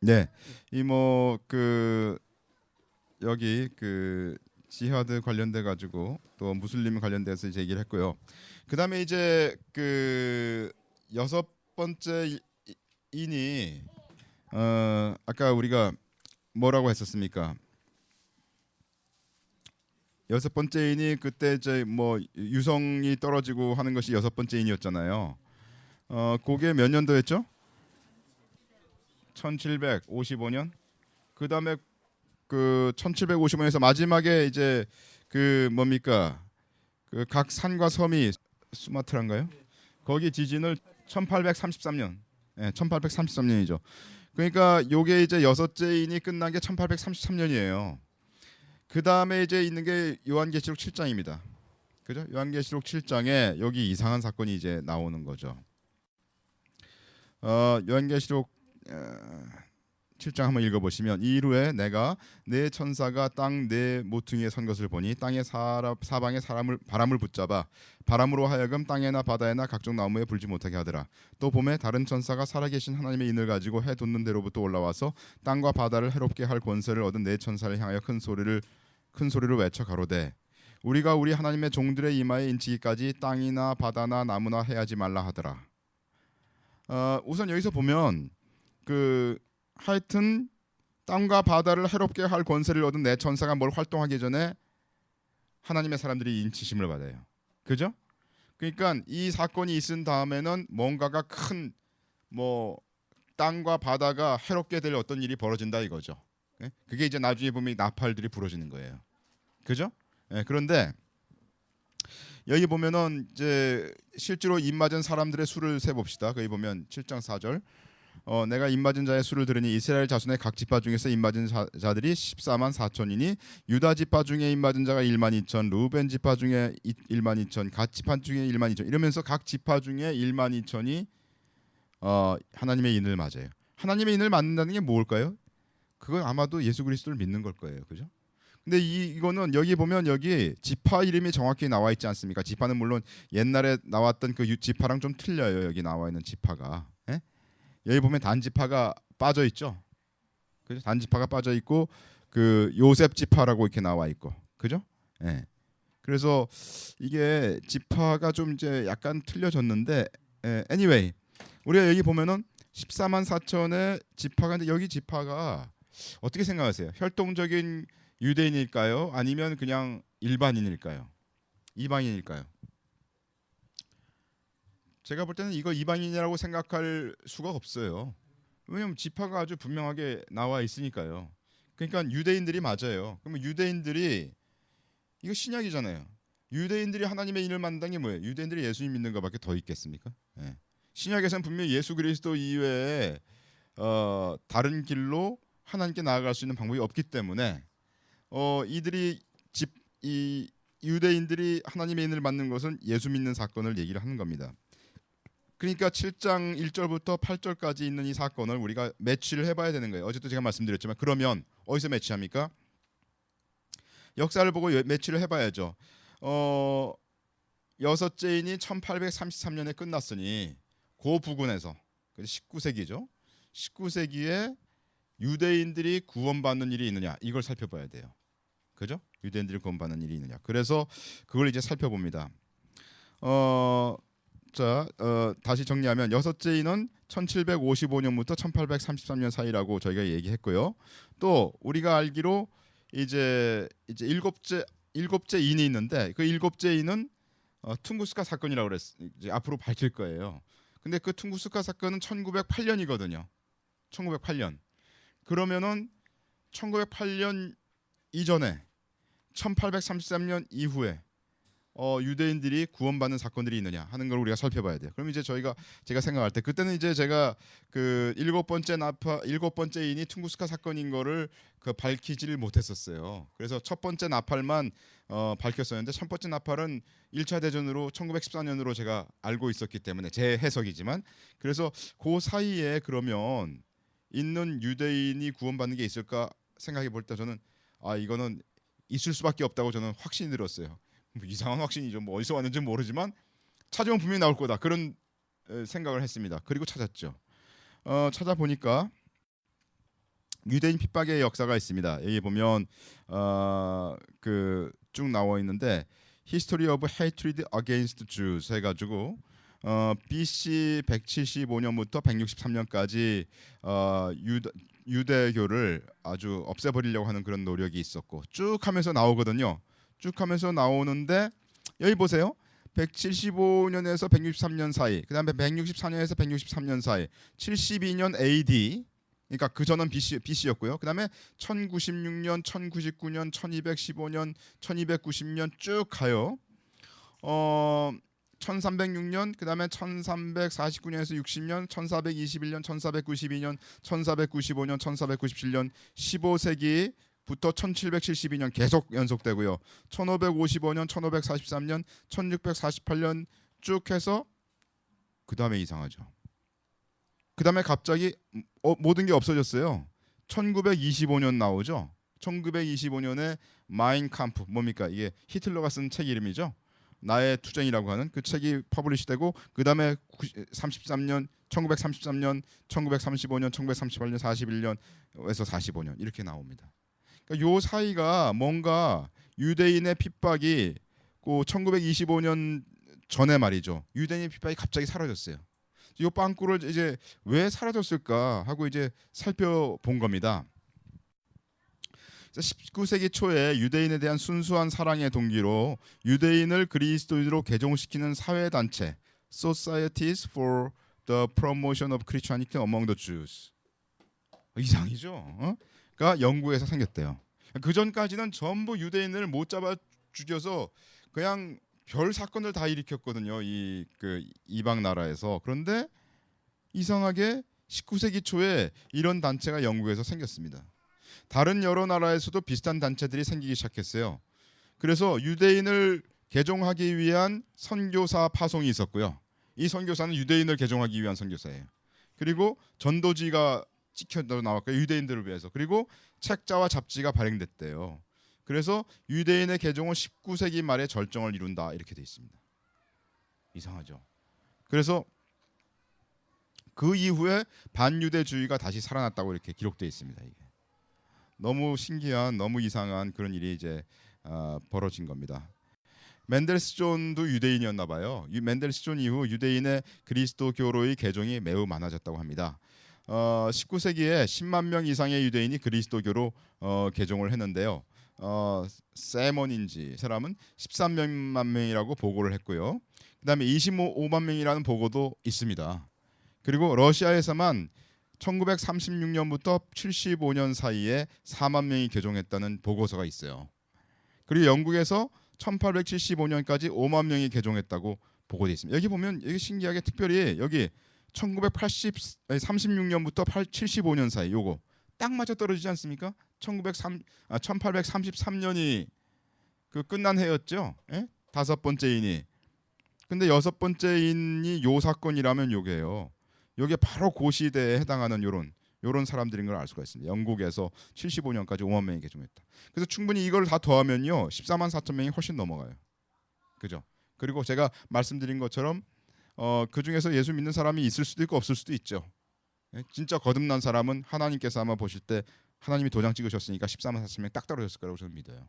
네, 이 뭐 그 여기 그 지하드 관련돼 가지고 또 무슬림 관련돼서 이제 얘기를 했고요. 그다음에 이제 그 여섯 번째 인이 아까 우리가 뭐라고 했었습니까? 여섯 번째 인이 그때 이제 뭐 유성이 떨어지고 하는 것이 여섯 번째 인이었잖아요. 그게 몇 년도였죠? 1755년. 그다음에 그 1755년에서 마지막에 이제 그 뭡니까? 그 각 산과 섬이 수마트라인가요? 거기 지진을 1833년. 예, 1833년이죠. 그러니까 요게 이제 여섯째 인이 끝난 게 1833년이에요. 그 다음에 이제 있는 게 요한계시록 7장입니다. 그죠? 요한계시록 7장에 여기 이상한 사건이 이제 나오는 거죠. 요한계시록 7장 한번 읽어보시면 이후에 내가 네 천사가 땅 네 모퉁이에 선 것을 보니 땅의 사방에 바람을 붙잡아 바람으로 하여금 땅에나 바다에나 각종 나무에 불지 못하게 하더라. 또 봄에 다른 천사가 살아계신 하나님의 인을 가지고 해 돋는 데로부터 올라와서 땅과 바다를 해롭게 할 권세를 얻은 네 천사를 향하여 큰 소리로 외쳐 가로되 우리가 우리 하나님의 종들의 이마에 인치기까지 땅이나 바다나 나무나 해하지 말라 하더라. 우선 여기서 보면 그 하여튼 땅과 바다를 해롭게 할 권세를 얻은 네 천사가 뭘 활동하기 전에 하나님의 사람들이 인치심을 받아요. 그죠? 그러니까 이 사건이 있은 다음에는 뭔가가 큰 뭐 땅과 바다가 해롭게 될 어떤 일이 벌어진다 이거죠. 예? 그게 이제 나중에 보면 나팔들이 부러지는 거예요. 그죠? 예, 그런데 여기 보면은 이제 실제로 입 맞은 사람들의 수를 세 봅시다. 거기 보면 7장 4절. 내가 입 맞은 자의 수를 들으니 이스라엘 자손의 각 지파 중에서 입 맞은 자들이 14만 4천이니 유다 지파 중에 입 맞은 자가 1만 2천, 루벤 지파 중에 1만 2천, 갓 지파 중에 1만 2천. 이러면서 각 지파 중에 1만 2천이 하나님의 인을 맞아요. 하나님의 인을 맞는다는 게 뭘까요? 그건 아마도 예수 그리스도를 믿는 걸 거예요. 그죠? 근데 이거는 여기 보면 여기 지파 이름이 정확히 나와 있지 않습니까? 지파는 물론 옛날에 나왔던 그 지파랑 좀 틀려요. 여기 나와 있는 지파가. 예? 여기 보면 단지파가 빠져 있죠. 그죠? 단지파가 빠져 있고 그 요셉 지파라고 이렇게 나와 있고. 그죠? 예. 그래서 이게 지파가 좀 이제 약간 틀려졌는데 anyway 우리가 여기 보면은 14만 4천의 지파가 있는데 여기 지파가 어떻게 생각하세요? 혈통적인 유대인일까요? 아니면 그냥 일반인일까요? 이방인일까요? 제가 볼 때는 이거 이방인이라고 생각할 수가 없어요. 왜냐하면 지파가 아주 분명하게 나와 있으니까요. 그러니까 유대인들이 맞아요. 그러면 유대인들이 이거 신약이잖아요. 유대인들이 하나님의 인을 만난 게 뭐예요? 유대인들이 예수님 믿는 것밖에 더 있겠습니까? 예. 신약에서는 분명히 예수 그리스도 이외에 다른 길로 하나님께 나아갈 수 있는 방법이 없기 때문에 이들이 이 유대인들이 하나님의 인을 받는 것은 예수 믿는 사건을 얘기를 하는 겁니다. 그러니까 7장 1절부터 8절까지 있는 이 사건을 우리가 매치를 해봐야 되는 거예요. 어제도 제가 말씀드렸지만 그러면 어디서 매치합니까? 역사를 보고 매치를 해봐야죠. 여섯째 인이 1833년에 끝났으니 그 부근에서 19세기죠. 19세기에 유대인들이 구원받는 일이 있느냐 이걸 살펴봐야 돼요. 그죠? 유대인들이 구원받는 일이 있느냐. 그래서 그걸 이제 살펴봅니다. 다시 정리하면 여섯째 인은 1755년부터 1833년 사이라고 저희가 얘기했고요. 또 우리가 알기로 이제 일곱째 인이 있는데 그 일곱째 인은 퉁구스카 사건이라고 이제 앞으로 밝힐 거예요. 근데 그 퉁구스카 사건은 1908년이거든요. 1908년. 그러면은 1908년 이전에 1833년 이후에 유대인들이 구원받는 사건들이 있느냐 하는 걸 우리가 살펴봐야 돼요. 그럼 이제 제가 생각할 때 그때는 이제 제가 그 일곱 번째 인이 퉁구스카 사건인 거를 밝히지를 못했었어요. 그래서 첫 번째 나팔만 밝혔었는데 첫 번째 나팔은 1차 대전으로 1914년으로 제가 알고 있었기 때문에 제 해석이지만 그래서 그 사이에 그러면 있는 유대인이 구원받는 게 있을까 생각해 볼 때 저는 이거는 있을 수밖에 없다고 저는 확신이 들었어요. 뭐 이상한 확신이죠. 뭐 어디서 왔는지 모르지만 찾으면 분명히 나올 거다. 그런 생각을 했습니다. 그리고 찾았죠. 찾아보니까 유대인 핍박의 역사가 있습니다. 여기 보면 그 쭉 나와 있는데 History of Hatred Against Jews 해가지고 BC 175년부터 163년까지 유대교를 아주 없애버리려고 하는 그런 노력이 있었고 쭉 하면서 나오거든요. 쭉 하면서 나오는데 여기 보세요. 175년에서 163년 사이, 그 다음에 164년에서 163년 사이, 72년 AD, 그러니까 그 전은 BC였고요. 그 다음에 1096년, 1099년, 1215년, 1290년 쭉 가요. 1306년, 그 다음에 1349년에서 60년, 1421년, 1492년, 1495년, 1497년, 15세기부터 1772년 계속 연속되고요. 1555년, 1543년, 1648년 쭉 해서 그 다음에 이상하죠. 그 다음에 갑자기 모든 게 없어졌어요. 1925년 나오죠. 1925년에 마인 캄프, 뭡니까? 이게 히틀러가 쓴 책 이름이죠. 나의 투쟁이라고 하는 그 책이 퍼블리시되고 그 다음에 33년, 1933년, 1935년, 1938년, 41년에서 45년 이렇게 나옵니다. 그러니까 요 사이가 뭔가 유대인의 핍박이 그 1925년 전에 말이죠. 유대인의 핍박이 갑자기 사라졌어요. 이 빵꾸를 이제 왜 사라졌을까 하고 이제 살펴본 겁니다. 19세기 초에 유대인에 대한 순수한 사랑의 동기로 유대인을 그리스도인으로 개종시키는 사회 단체 Societies for the Promotion of Christianity Among the Jews 이상이죠. 가 영국에서 생겼대요. 그 전까지는 전부 유대인을 못 잡아 죽여서 그냥 별 사건을 다 일으켰거든요. 이 그 이방 나라에서. 그런데 이상하게 19세기 초에 이런 단체가 영국에서 생겼습니다. 다른 여러 나라에서도 비슷한 단체들이 생기기 시작했어요. 그래서 유대인을 개종하기 위한 선교사 파송이 있었고요. 이 선교사는 유대인을 개종하기 위한 선교사예요. 그리고 전도지가 찍혀 나왔고요. 유대인들을 위해서. 그리고 책자와 잡지가 발행됐대요. 그래서 유대인의 개종은 19세기 말에 절정을 이룬다 이렇게 돼 있습니다. 이상하죠. 그래서 그 이후에 반유대주의가 다시 살아났다고 이렇게 기록되어 있습니다. 이게 너무 신기한, 너무 이상한 그런 일이 이제 벌어진 겁니다. 맨델스존도 유대인이었나 봐요. 맨델스존 이후 유대인의 그리스도교로의 개종이 매우 많아졌다고 합니다. 19세기에 10만 명 이상의 유대인이 그리스도교로 개종을 했는데요. 세먼인지 사람은 13만 명이라고 보고를 했고요. 그다음에 25만 명이라는 보고도 있습니다. 그리고 러시아에서만 1936년부터 75년 사이에 4만 명이 개종했다는 보고서가 있어요. 그리고 영국에서 1875년까지 5만 명이 개종했다고 보고되어 있습니다. 여기 보면 여기 신기하게 특별히 여기 1936년부터 75년 사이 요거 딱 맞아 떨어지지 않습니까? 1833년이 그 끝난 해였죠. 예? 다섯 번째 인이. 근데 여섯 번째 인이 요 사건이라면 요게요. 요게 바로 그 시대에 해당하는 요런 사람들인 걸 알 수가 있습니다. 영국에서 75년까지 5만 명이 개종했다. 그래서 충분히 이걸 다 더하면요. 14만 4천 명이 훨씬 넘어가요. 그죠? 그리고 제가 말씀드린 것처럼 그 중에서 예수 믿는 사람이 있을 수도 있고 없을 수도 있죠. 진짜 거듭난 사람은 하나님께서 아마 보실 때 하나님이 도장 찍으셨으니까 14만 4천 명 딱 떨어졌을 거라고 저는 믿어요.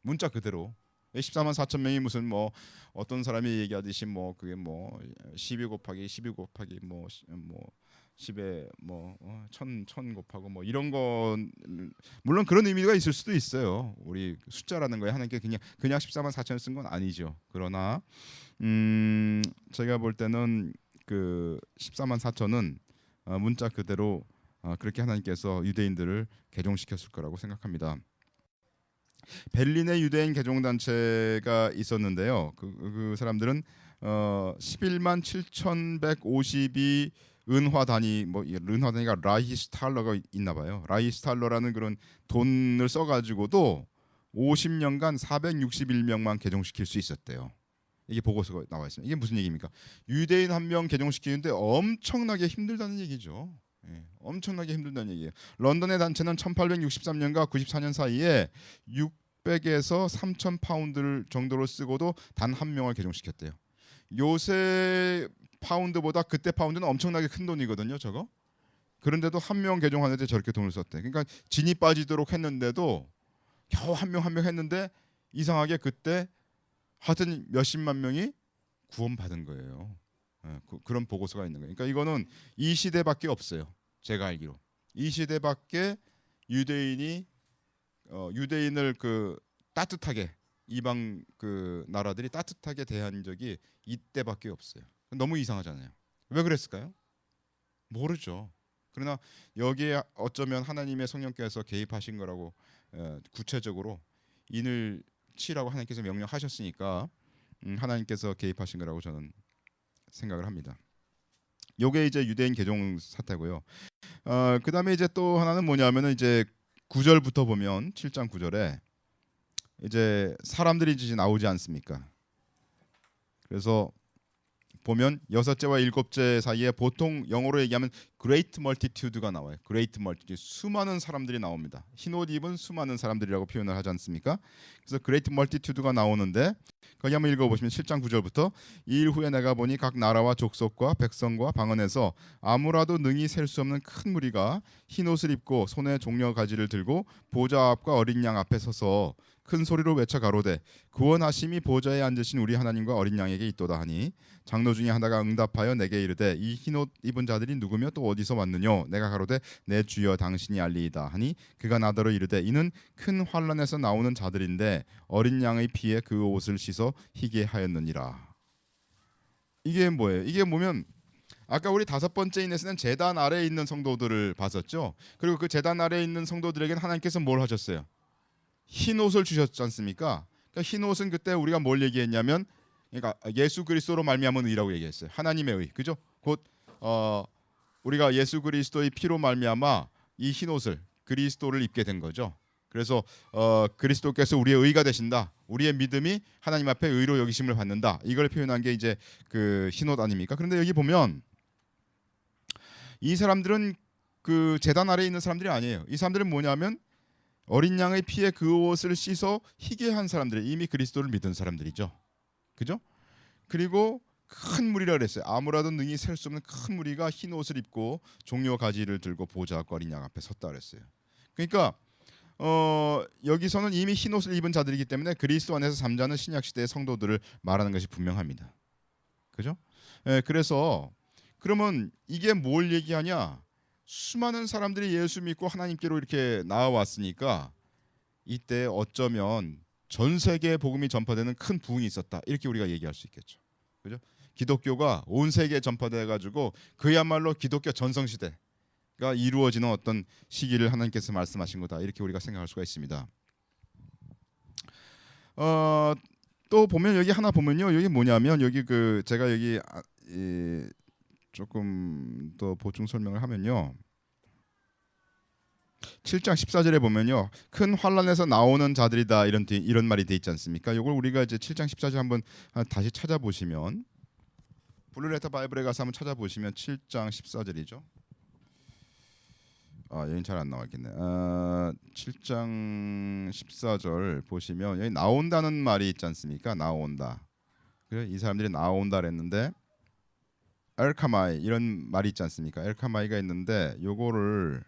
문자 그대로 14만 4천 명이 무슨 뭐 어떤 사람이 얘기하듯이 뭐 그게 뭐 12 곱하기 12 곱하기 뭐 10에 뭐 1000 곱하고 뭐 이런 거 물론 그런 의미가 있을 수도 있어요. 우리 숫자라는 거에 하나님께 그냥 14만 4천을 쓴 건 아니죠. 그러나 제가 볼 때는 그 14만 4천은 문자 그대로 그렇게 하나님께서 유대인들을 개종시켰을 거라고 생각합니다. 베를린의 유대인 개종단체가 있었는데요. 그 사람들은 11만 7,152 은화 단위 뭐 은화 단위가 라이히스탈러가 있나 봐요. 라이히스탈러라는 그런 돈을 써가지고도 50년간 461명만 개종시킬 수 있었대요. 이게 보고서가 나와 있습니다. 이게 무슨 얘기입니까? 유대인 한 명 개종시키는데 엄청나게 힘들다는 얘기죠. 예, 엄청나게 힘들다는 얘기예요. 런던의 단체는 1863년과 94년 사이에 600에서 3,000 파운드를 정도로 쓰고도 단 한 명을 개종시켰대요. 요새 파운드보다 그때 파운드는 엄청나게 큰 돈이거든요. 저거 그런데도 한 명 개종하는데 저렇게 돈을 썼대. 그러니까 진이 빠지도록 했는데도 겨우 한 명 한 명 했는데 이상하게 그때 하여튼 몇십만 명이 구원받은 거예요. 그런 보고서가 있는 거예요. 그러니까 이거는 이 시대밖에 없어요. 제가 알기로 이 시대밖에 유대인이 유대인을 그 따뜻하게 이방 그 나라들이 따뜻하게 대한 적이 이때밖에 없어요. 너무 이상하잖아요. 왜 그랬을까요? 모르죠. 그러나 여기에 어쩌면 하나님의 성령께서 개입하신 거라고 구체적으로 인을 치라고 하나님께서 명령하셨으니까 하나님께서 개입하신 거라고 저는 생각을 합니다. 요게 이제 유대인 개종 사태고요. 그다음에 이제 또 하나는 뭐냐면은 이제 9절부터 보면 7장 9절에 이제 사람들이 이제 나오지 않습니까? 그래서 보면 여섯째와 일곱째 사이에 보통 영어로 얘기하면 great multitude가 나와요. great multitude, 수많은 사람들이 나옵니다. 흰옷 입은 수많은 사람들이라고 표현을 하지 않습니까? 그래서 great multitude가 나오는데 거기 한번 읽어보시면 7장 9절부터 이 일 후에 내가 보니 각 나라와 족속과 백성과 방언에서 아무라도 능히 셀 수 없는 큰 무리가 흰옷을 입고 손에 종려 가지를 들고 보좌 앞과 어린 양 앞에 서서 큰 소리로 외쳐 가로되 구원하심이 보좌에 앉으신 우리 하나님과 어린 양에게 있도다 하니 장로 중에 하나가 응답하여 내게 이르되 이 흰옷 입은 자들이 누구며 또 어디서 왔느뇨? 내가 가로되 내 주여 당신이 알리이다 하니 그가 나더러 이르되 이는 큰 환란에서 나오는 자들인데 어린 양의 피에 그 옷을 씻어 희게 하였느니라. 이게 뭐예요? 이게 뭐면 아까 우리 다섯 번째 인에서는 제단 아래에 있는 성도들을 봤었죠. 그리고 그 제단 아래에 있는 성도들에게는 하나님께서 뭘 하셨어요? 흰 옷을 주셨지 않습니까? 그러니까 흰 옷은 그때 우리가 뭘 얘기했냐면, 그러니까 예수 그리스도로 말미암은 의라고 얘기했어요. 하나님의 의, 그죠? 곧 우리가 예수 그리스도의 피로 말미암아 이 흰 옷을 그리스도를 입게 된 거죠. 그래서 그리스도께서 우리의 의가 되신다. 우리의 믿음이 하나님 앞에 의로 여기심을 받는다. 이걸 표현한 게 이제 그 흰 옷 아닙니까? 그런데 여기 보면 이 사람들은 그 제단 아래에 있는 사람들이 아니에요. 이 사람들은 뭐냐면 어린 양의 피에 그 옷을 씻어 희게 한 사람들이 이미 그리스도를 믿은 사람들이죠. 그죠? 그리고 큰 무리라 그랬어요. 아무라도 능히 셀 수 없는 큰 무리가 흰 옷을 입고 종려 가지를 들고 보좌 앞과 어린 양 앞에 섰다 그랬어요. 그러니까 여기서는 이미 흰 옷을 입은 자들이기 때문에 그리스도 안에서 잠자는 신약 시대의 성도들을 말하는 것이 분명합니다. 그죠? 그래서 그러면 이게 뭘 얘기하냐? 수많은 사람들이 예수 믿고 하나님께로 이렇게 나와왔으니까 이때 어쩌면 전 세계에 복음이 전파되는 큰 부흥이 있었다. 이렇게 우리가 얘기할 수 있겠죠. 그죠? 기독교가 온 세계에 전파돼 가지고 그야말로 기독교 전성 시대가 이루어지는 어떤 시기를 하나님께서 말씀하신 거다. 이렇게 우리가 생각할 수가 있습니다. 또 보면 여기 하나 보면요. 여기 뭐냐면 여기 그 제가 여기 조금 더 보충 설명을 하면요. 7장 14절에 보면요. 큰 환란에서 나오는 자들이다 이런 말이 돼 있지 않습니까? 이걸 우리가 이제 7장 14절 한번 다시 찾아보시면 블루레터 바이블에 가서 한번 찾아보시면 7장 14절이죠. 여긴 잘 안 나와있겠네. 7장 14절 보시면 여기 나온다는 말이 있지 않습니까? 나온다. 그래 이 사람들이 나온다 그랬는데 엘카마이 이런 말이 있지 않습니까? 엘카마이가 있는데 요거를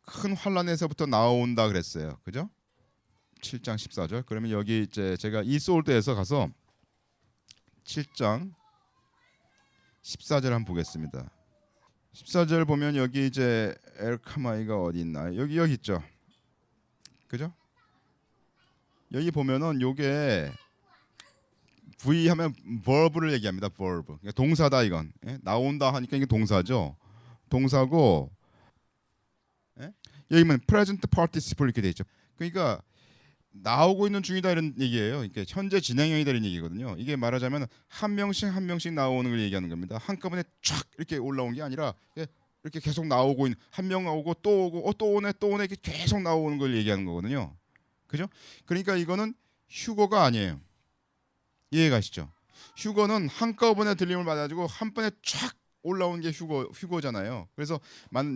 큰 환란에서부터 나온다 그랬어요. 그죠? 7장 14절. 그러면 여기 이제 제가 이솔드에서 가서 7장 14절 한번 보겠습니다. 14절 보면 여기 이제 엘카마이가 어디 있나? 여기 있죠. 그죠? 여기 보면은 요게 V 하면 verb를 얘기합니다. verb. 그러니까 동사다 이건. 예? 나온다 하니까 이게 동사죠. 동사고 여기 보면 present participle 이렇게 돼 있죠. 그러니까 나오고 있는 중이다 이런 얘기예요. 이게 현재 진행형이다 이런 얘기거든요. 이게 말하자면 한 명씩 한 명씩 나오는 걸 얘기하는 겁니다. 한꺼번에 쫙 이렇게 올라온 게 아니라 이렇게 계속 나오고 있는 한 명 나오고 또 오고 또 오네 이렇게 계속 나오는 걸 얘기하는 거거든요. 그죠? 그러니까 이거는 휴거가 아니에요. 이해가시죠? 휴거는 한꺼번에 들림을 받아가지고 한 번에 쫙 올라온 게 휴거잖아요. 그래서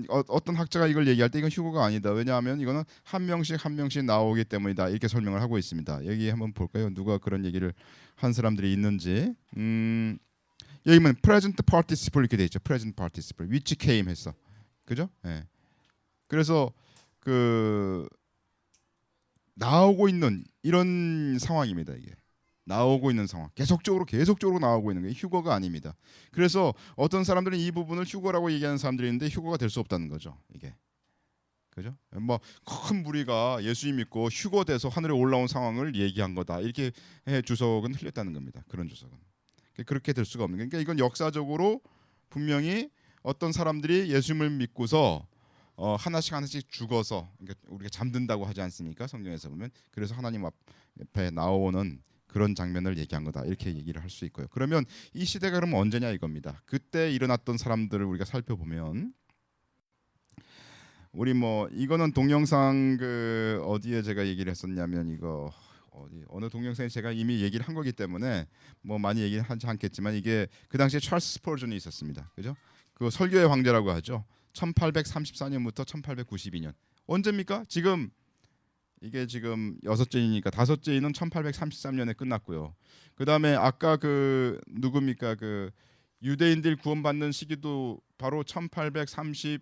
어떤 학자가 이걸 얘기할 때 이건 휴거가 아니다. 왜냐하면 이거는 한 명씩 한 명씩 나오기 때문이다. 이렇게 설명을 하고 있습니다. 여기 한번 볼까요? 누가 그런 얘기를 한 사람들이 있는지. 여기 보면 present participle 이렇게 돼 있죠. present participle which came 했어. 그죠? 예. 그래서 그 나오고 있는 이런 상황입니다. 이게 나오고 있는 상황, 계속적으로 나오고 있는 게 휴거가 아닙니다. 그래서 어떤 사람들은 이 부분을 휴거라고 얘기하는 사람들이 있는데 휴거가 될 수 없다는 거죠. 이게 그죠? 뭐 큰 무리가 예수님 믿고 휴거돼서 하늘에 올라온 상황을 얘기한 거다 이렇게 주석은 흘렸다는 겁니다. 그런 주석은 그렇게 될 수가 없는 게, 그러니까 이건 역사적으로 분명히 어떤 사람들이 예수님을 믿고서 하나씩 죽어서, 그러니까 우리가 잠든다고 하지 않습니까? 성경에서 보면. 그래서 하나님 앞에 나오는 그런 장면을 얘기한 거다 이렇게 얘기를 할 수 있고요. 그러면 이 시대가 그러면 언제냐 이겁니다. 그때 일어났던 사람들을 우리가 살펴보면, 우리 뭐 이거는 동영상 그 어디에 제가 얘기를 했었냐면, 이거 어느 동영상에 제가 이미 얘기를 한 거기 때문에 뭐 많이 얘기를 하지 않겠지만, 이게 그 당시에 찰스 스펄전이 있었습니다. 그죠? 그 설교의 황제라고 하죠. 1834년부터 1892년. 언제입니까? 지금 이게 지금 여섯째이니까 다섯째이는 1833년에 끝났고요. 그다음에 아까 그 누굽니까? 그 유대인들 구원받는 시기도 바로 1830,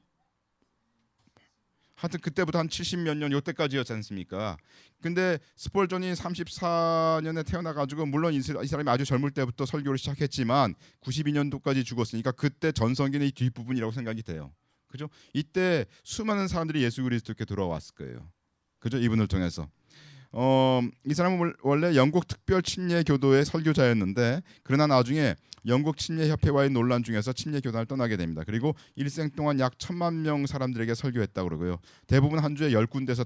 하여튼 그때부터 한 70 몇 년 요때까지였지 않습니까? 근데 스펄전이 34년에 태어나 가지고, 물론 이 사람이 아주 젊을 때부터 설교를 시작했지만 92년도까지 죽었으니까 그때 전성기는 이 뒷부분이라고 생각이 돼요. 그죠? 이때 수많은 사람들이 예수 그리스도께 돌아왔을 거예요. 그죠? 이분을 통해서. 이 사람은 원래 영국 특별 침례 교도의 설교자였는데, 그러나 나중에 영국 침례 협회와의 논란 중에서 침례 교단을 떠나게 됩니다. 그리고 일생 동안 약 1,000만 명 사람들에게 설교했다고 그러고요. 대부분 한 주에 10군데서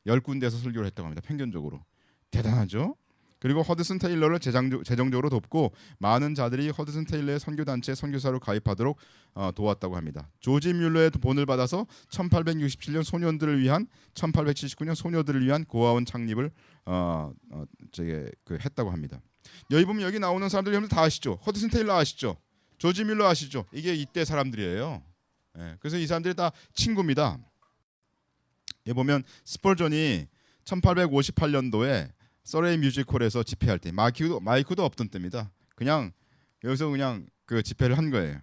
10군데서 설교를 했다고 합니다. 평균적으로. 대단하죠? 그리고 허드슨 테일러를 재정적으로 돕고 많은 자들이 허드슨 테일러의 선교단체 선교사로 가입하도록 도왔다고 합니다. 조지 뮬러의 본을 받아서 1867년 소년들을 위한, 1879년 소녀들을 위한 고아원 창립을 했다고 합니다. 여기 보면 여기 나오는 사람들 여러분들 다 아시죠? 허드슨 테일러 아시죠? 조지 뮬러 아시죠? 이게 이때 사람들이에요. 그래서 이 사람들이 다 친구입니다. 여기 보면 스펄전이 1858년도에 서레이 뮤지컬에서 집회할 때, 마이크도 없던 때입니다. 그냥 여기서 그냥 그 집회를 한 거예요.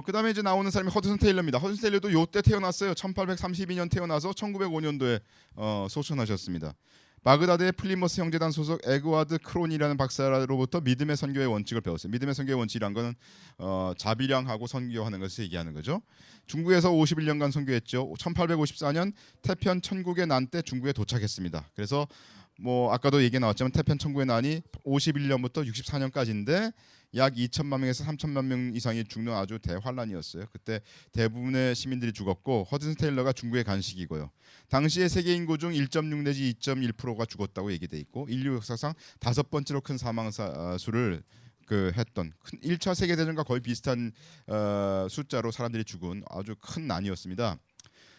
그다음에 이제 나오는 사람이 허드슨 테일러입니다. 허드슨 테일러도 요때 태어났어요. 1832년 태어나서 1905년도에 소천하셨습니다. 바그다드의 플리머스 형제단 소속 에드워드 크론이라는 박사로부터 믿음의 선교의 원칙을 배웠어요. 믿음의 선교의 원칙이란 거는 자비량하고 선교하는 것을 얘기하는 거죠. 중국에서 51년간 선교했죠. 1854년 태편 천국의 난 때 중국에 도착했습니다. 그래서 뭐 아까도 얘기 나왔지만 태편 천국의 난이 51년부터 64년까지인데 약 2천만 명에서 3천만 명 이상이 죽는 아주 대환란이었어요. 그때 대부분의 시민들이 죽었고, 허드슨 테일러가 중국의 간식이고요. 당시의 세계 인구 중 1.6 내지 2.1%가 죽었다고 얘기돼 있고, 인류 역사상 5번째로 큰 사망 수를 했던 1차 세계 대전과 거의 비슷한 숫자로 사람들이 죽은 아주 큰 난이었습니다.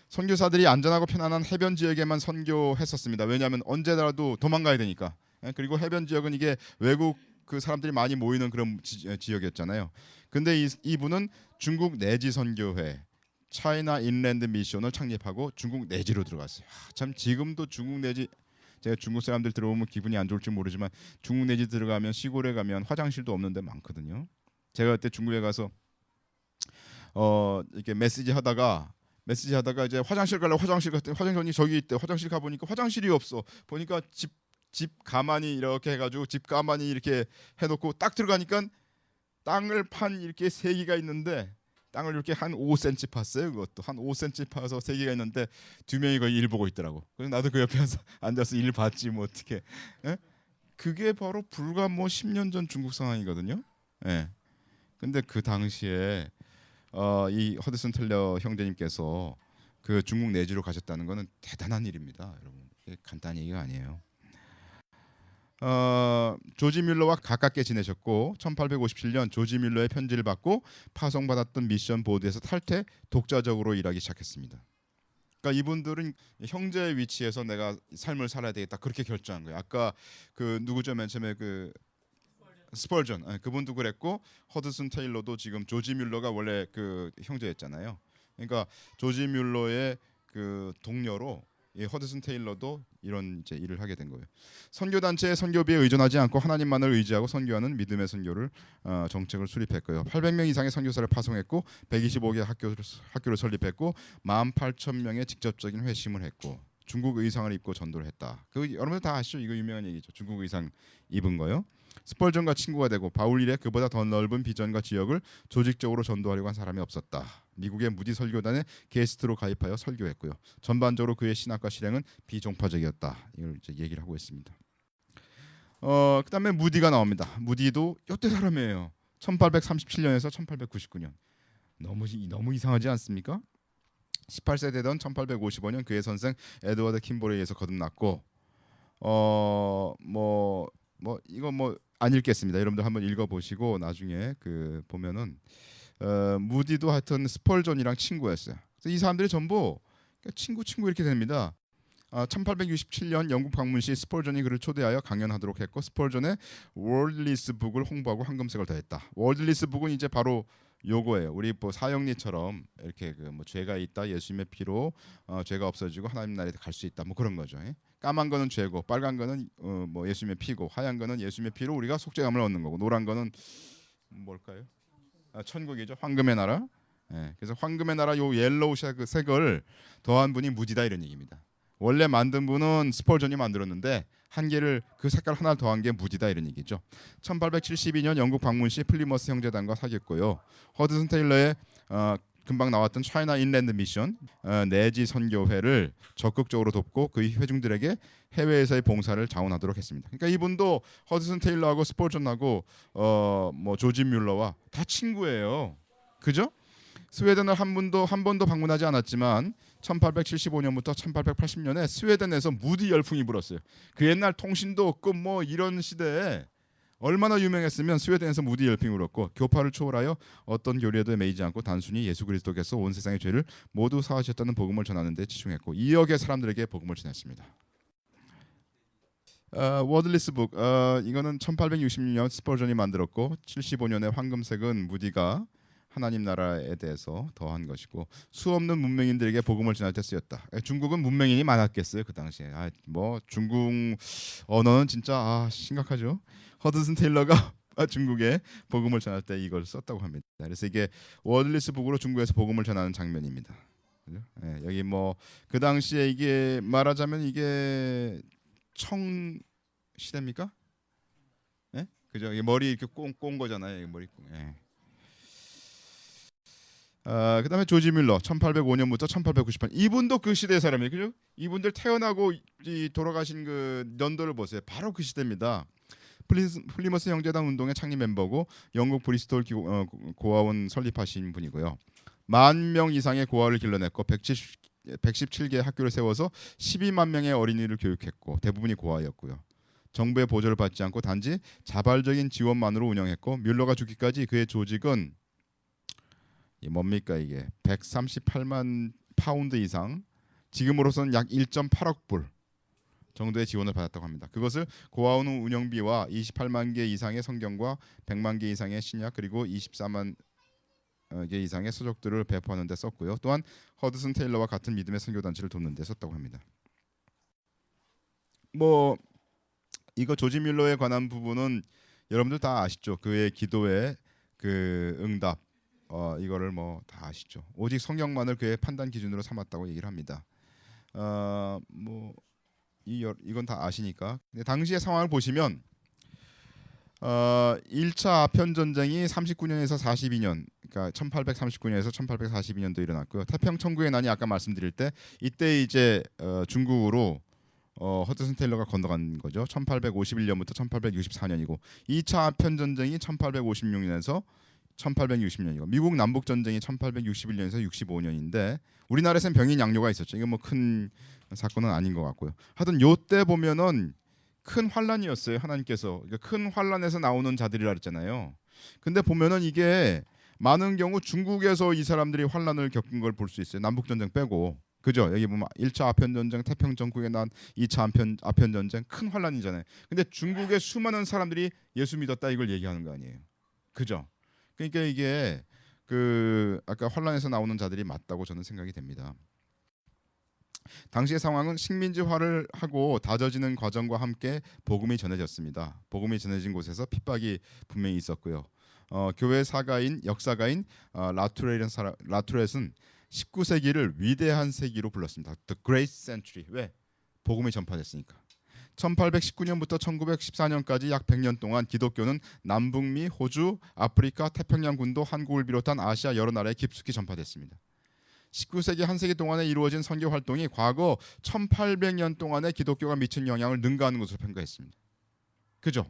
선교사들이 안전하고 편안한 해변 지역에만 선교했었습니다. 왜냐하면 언제라도 도망가야 되니까. 그리고 해변 지역은 이게 외국 그 사람들이 많이 모이는 그런 지역이었잖아요. 근데 이분은 중국 내지 선교회, 차이나 인랜드 미션을 창립하고 중국 내지로 들어갔어요. 참 지금도 중국 내지, 제가 중국 사람들 들어오면 기분이 안 좋을지 모르지만 중국 내지 들어가면 시골에 가면 화장실도 없는 데 많거든요. 제가 그때 중국에 가서 이렇게 메시지 하다가 이제 화장실 가려고 화장실 갔더니 화장실이 저기 있대. 화장실 가 보니까 화장실이 없어. 보니까 집 가만히 이렇게 해가지고 집 가만히 이렇게 해놓고 딱 들어가니까 땅을 판 이렇게 3개가 있는데, 땅을 이렇게 한 5cm 팠어요. 그것도 한 5cm 파서 3개가 있는데 2명이 거의 일 보고 있더라고. 그래서 나도 그 옆에 앉아서 일 봤지 뭐 어떻게. 그게 바로 불과 뭐 10년 전 중국 상황이거든요. 근데 그 당시에 이 허드슨 텔러 형제님께서 그 중국 내지로 가셨다는 것은 대단한 일입니다, 여러분. 간단한 얘기가 아니에요. 조지 뮬러와 가깝게 지내셨고 1857년 조지 뮬러의 편지를 받고 파송받았던 미션 보드에서 탈퇴, 독자적으로 일하기 시작했습니다. 그러니까 이분들은 형제의 위치에서 내가 삶을 살아야 되겠다 그렇게 결정한 거예요. 아까 그 누구죠? 맨 처음에 그 스펄전, 그분도 그랬고 허드슨 테일러도 지금 조지 뮬러가 원래 그 형제였잖아요. 그러니까 조지 뮬러의 그 동료로 이 허드슨 테일러도 이런 이제 일을 하게 된 거예요. 선교 단체의 선교비에 의존하지 않고 하나님만을 의지하고 선교하는 믿음의 선교를 정책을 수립했고요. 800명 이상의 선교사를 파송했고 125개 학교를 설립했고 18,000명의 직접적인 회심을 했고 중국 의상을 입고 전도를 했다. 그 여러분들 다 아시죠? 이거 유명한 얘기죠. 중국 의상 입은 거요. 스펄전과 친구가 되고 바울 이래 그보다 더 넓은 비전과 지역을 조직적으로 전도하려고 한 사람이 없었다. 미국의 무디 설교단에 게스트로 가입하여 설교했고요. 전반적으로 그의 신학과 실행은 비종파적이었다. 이걸 이제 얘기를 하고 있습니다. 그다음에 무디가 나옵니다. 무디도 이때 사람이에요. 1837년에서 1899년. 너무 이상하지 않습니까? 18세 되던 1855년 그의 선생 에드워드 킴볼에 의해서 거듭났고 이거 안 읽겠습니다. 여러분들 한번 읽어보시고 나중에 그 보면은 무디도 하여튼 스펄전이랑 친구였어요. 그래서 이 사람들이 전부 친구 이렇게 됩니다. 1867년 영국 방문 시 스펄전이 그를 초대하여 강연하도록 했고 스펄전의 월드리스 북을 홍보하고 황금색을 더했다. 월드리스 북은 이제 바로 요거예요. 우리 뭐 사형리처럼 이렇게 그 뭐 죄가 있다 예수님의 피로 죄가 없어지고 하나님 나라에 갈 수 있다 뭐 그런 거죠. 까만 거는 죄고 빨간 거는 뭐 예수님의 피고 하얀 거는 예수님의 피로 우리가 속죄감을 얻는 거고 노란 거는 뭘까요? 천국이죠. 황금의 나라. 그래서 황금의 나라 요 옐로우 색을 더한 분이 무디다 이런 얘기입니다. 원래 만든 분은 스펄전이 만들었는데 한 개를 그 색깔 하나 더한 게 무디다 이런 얘기죠. 1872년 영국 방문 시 플리머스 형제단과 사귀었고요. 허드슨 테일러의 금방 나왔던 차이나 인랜드 미션 내지 선교회를 적극적으로 돕고 그의 회중들에게 해외에서의 봉사를 자원하도록 했습니다. 그러니까 이분도 허드슨 테일러하고 스펄전하고 뭐 조지 뮬러와 다 친구예요. 그죠? 스웨덴을 한 번도 방문하지 않았지만 1875년부터 1880년에 스웨덴에서 무디 열풍이 불었어요. 그 옛날 통신도 없고 뭐 이런 시대에 얼마나 유명했으면 스웨덴에서 무디 열풍이 불었고 교파를 초월하여 어떤 교리에도 매이지 않고 단순히 예수 그리스도께서 온 세상의 죄를 모두 사하셨다는 복음을 전하는 데 집중했고 2억의 사람들에게 복음을 전했습니다. 워드리스 북 이거는 1866년 스펄전이 만들었고 75년에 황금색은 무디가 하나님 나라에 대해서 더한 것이고 수없는 문명인들에게 복음을 전할 때 쓰였다. 중국은 문명인이 많았겠어요 그 당시에. 뭐 중국 언어는 진짜 심각하죠. 허드슨 테일러가 중국에 복음을 전할 때 이걸 썼다고 합니다. 그래서 이게 워드리스 북으로 중국에서 복음을 전하는 장면입니다. 그죠? 여기 뭐 그 당시에 이게 말하자면 이게 청 시대입니까? 그죠? 머리 이렇게 꼰 거잖아요. 머리 꽁. 그다음에 조지 뮬러 1805년부터 1898년 이분도 그 시대 사람이에요. 그죠? 이분들 태어나고 돌아가신 그 연도를 보세요. 바로 그 시대입니다. 플리머스 형제단 운동의 창립 멤버고 영국 브리스톨 고아원 설립하신 분이고요. 10,000명 이상의 고아를 길러냈고 117개 학교를 세워서 12만 명의 어린이를 교육했고 대부분이 고아였고요. 정부의 보조를 받지 않고 단지 자발적인 지원만으로 운영했고 뮬러가 죽기까지 그의 조직은 뭡니까 이게 138만 파운드 이상 지금으로서는 약 1.8억 불 정도의 지원을 받았다고 합니다. 그것을 고아원 운영비와 28만 개 이상의 성경과 100만 개 이상의 신약 그리고 24만 개 이상의 서적들을 배포하는 데 썼고요. 또한 허드슨 테일러와 같은 믿음의 선교 단체를 돕는 데 썼다고 합니다. 뭐 이거 조지 뮬러에 관한 부분은 여러분들 다 아시죠? 그의 기도의 그 응답 이거를 뭐 다 아시죠? 오직 성경만을 그의 판단 기준으로 삼았다고 얘기를 합니다. 뭐 이건 다 아시니까. 근데 당시의 상황을 보시면 1차 아편 전쟁이 39년에서 42년, 그러니까 1839년에서 1842년도 일어났고요. 태평 천국의 난이 아까 말씀드릴 때 이때 이제 중국으로 허드슨 테일러가 건너간 거죠. 1851년부터 1864년이고 2차 아편 전쟁이 1856년에서 1860년이고 미국 남북 전쟁이 1861년에서 65년인데 우리나라에서는 병인 양요가 있었죠. 이건 뭐 큰 사건은 아닌 것 같고요. 하여튼 요때 보면은 큰 환란이었어요. 하나님께서 그러니까 큰 환란에서 나오는 자들이라 그랬잖아요. 근데 보면은 이게 많은 경우 중국에서 이 사람들이 환란을 겪은 걸 볼 수 있어요. 남북 전쟁 빼고. 그죠? 여기 보면 1차 아편 전쟁, 태평 전국에 난 2차 아편 전쟁 큰 환란이잖아요. 근데 중국의 수많은 사람들이 예수 믿었다 이걸 얘기하는 거 아니에요. 그죠? 그러니까 이게 그 아까 환란에서 나오는 자들이 맞다고 저는 생각이 됩니다. 당시의 상황은 식민지화를 하고 다져지는 과정과 함께 복음이 전해졌습니다. 복음이 전해진 곳에서 핍박이 분명히 있었고요. 교회 사가인 역사가인 라투렛은 19세기를 위대한 세기로 불렀습니다. The Great Century. 왜? 복음이 전파됐으니까. 1819년부터 1914년까지 약 100년 동안 기독교는 남북미, 호주, 아프리카, 태평양군도 한국을 비롯한 아시아 여러 나라에 깊숙이 전파됐습니다. 19세기 한 세기 동안에 이루어진 선교 활동이 과거 1800년 동안에 기독교가 미친 영향을 능가하는 것으로 평가했습니다. 그죠?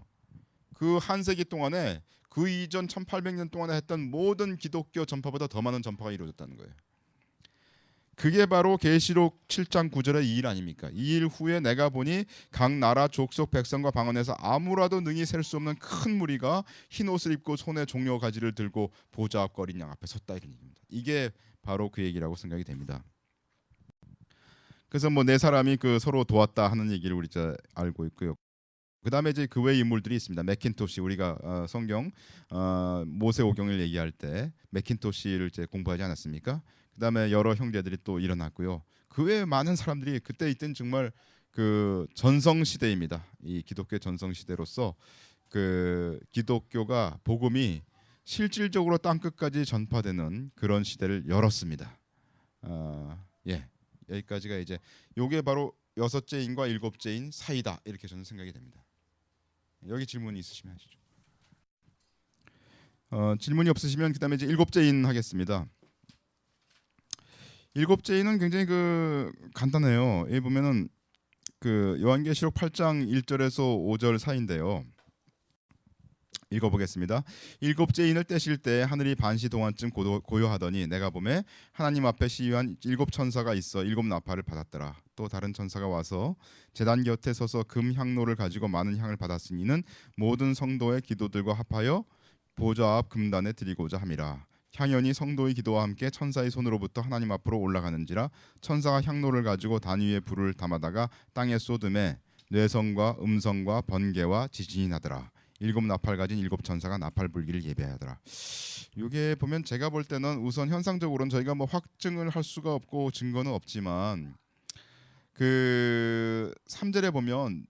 그 한 세기 동안에 그 이전 1800년 동안에 했던 모든 기독교 전파보다 더 많은 전파가 이루어졌다는 거예요. 그게 바로 계시록 7장 9절의 이 일 아닙니까? 이 일 후에 내가 보니 각 나라 족속 백성과 방언에서 아무라도 능히 셀 수 없는 큰 무리가 흰 옷을 입고 손에 종려 가지를 들고 보좌 앞 어린 양 앞에 섰다 이런 얘기입니다. 이게 바로 그 얘기라고 생각이 됩니다. 그래서 뭐 네 사람이 그 서로 도왔다 하는 얘기를 우리 이제 알고 있고요. 그 다음에 이제 그 외 인물들이 있습니다. 맥킨토시 우리가 성경 모세오경을 얘기할 때 맥킨토시를 이제 공부하지 않았습니까? 그 다음에 여러 형제들이 또 일어났고요. 그 외에 많은 사람들이 그때 있던 정말 그 전성 시대입니다. 이 기독교 전성 시대로서 그 기독교가 복음이 실질적으로 땅 끝까지 전파되는 그런 시대를 열었습니다. 예, 여기까지가 이제 요게 바로 여섯째 인과 일곱째 인 사이다 이렇게 저는 생각이 됩니다. 여기 질문이 있으시면 하시죠. 질문이 없으시면 그다음에 이제 일곱째 인 하겠습니다. 일곱째 인은 굉장히 그 간단해요. 여기 보면은 그 요한계시록 8장 1절에서 5절 사이인데요. 읽어보겠습니다. 일곱째 인을 떼실 때 하늘이 반시 동안쯤 고요하더니 내가 보매 하나님 앞에 시위한 일곱 천사가 있어 일곱 나팔을 받았더라. 또 다른 천사가 와서 제단 곁에 서서 금 향로를 가지고 많은 향을 받았으니 이는 모든 성도의 기도들과 합하여 보좌 앞 금단에 드리고자 함이라. 향연이 성도의 기도와 함께 천사의 손으로부터 하나님 앞으로 올라가는지라. 천사가 향로를 가지고 단 위에 불을 담아다가 땅에 쏟음에 뇌성과 음성과 번개와 지진이 나더라. 일곱 나팔 가진 일곱 천사가 나팔 불기를 예배하더라. 이게 보면 제가 볼 때는 우선 현상적으로는 저희가 뭐 확증을 할 수가 없고 증거는 없지만 그 3절에 보면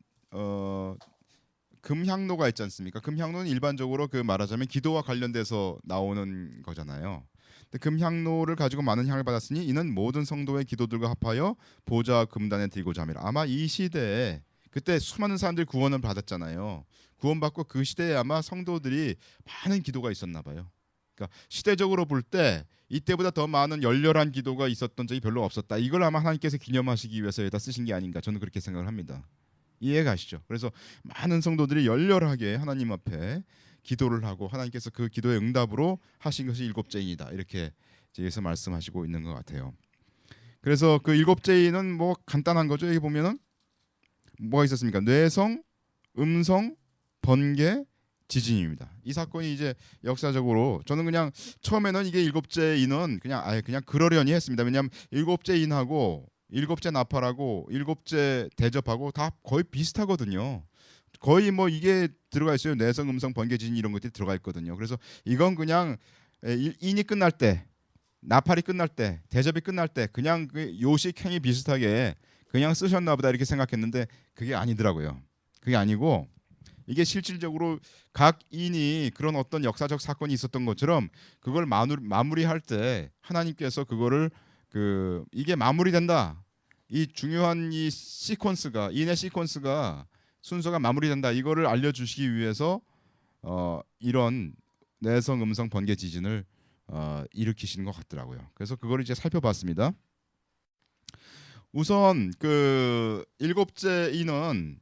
금향로가 있지 않습니까? 금향로는 일반적으로 그 말하자면 기도와 관련돼서 나오는 거잖아요. 근데 금향로를 가지고 많은 향을 받았으니 이는 모든 성도의 기도들과 합하여 보좌 금단에 드리고자 함이라. 아마 이 시대에 그때 수많은 사람들이 구원을 받았잖아요. 구원받고 그 시대에 아마 성도들이 많은 기도가 있었나 봐요. 그러니까 시대적으로 볼 때 이때보다 더 많은 열렬한 기도가 있었던 적이 별로 없었다. 이걸 아마 하나님께서 기념하시기 위해서 여기다 쓰신 게 아닌가 저는 그렇게 생각을 합니다. 이해가시죠? 그래서 많은 성도들이 열렬하게 하나님 앞에 기도를 하고 하나님께서 그 기도의 응답으로 하신 것이 일곱째인이다. 이렇게 여기서 말씀하시고 있는 것 같아요. 그래서 그 일곱째인은 뭐 간단한 거죠. 여기 보면은 뭐가 있었습니까? 뇌성, 음성, 번개, 지진입니다. 이 사건이 이제 역사적으로 저는 그냥 처음에는 이게 일곱째 인은 그냥 그러려니 했습니다. 왜냐하면 일곱째 인하고 일곱째 나팔하고 일곱째 대접하고 다 거의 비슷하거든요. 거의 뭐 이게 들어가 있어요. 뇌성, 음성, 번개, 지진 이런 것들이 들어가 있거든요. 그래서 이건 그냥 인이 끝날 때, 나팔이 끝날 때, 대접이 끝날 때 그냥 그 요식행위 비슷하게 그냥 쓰셨나 보다 이렇게 생각했는데 그게 아니더라고요. 그게 아니고 이게 실질적으로 각 인이 그런 어떤 역사적 사건이 있었던 것처럼 그걸 마무리할 때 하나님께서 그거를 이게 마무리된다. 이 중요한 이 시퀀스가 인의 시퀀스가 순서가 마무리된다. 이거를 알려주시기 위해서 이런 내성, 음성, 번개, 지진을 일으키시는 것 같더라고요. 그래서 그걸 이제 살펴봤습니다. 우선 그 일곱째 인은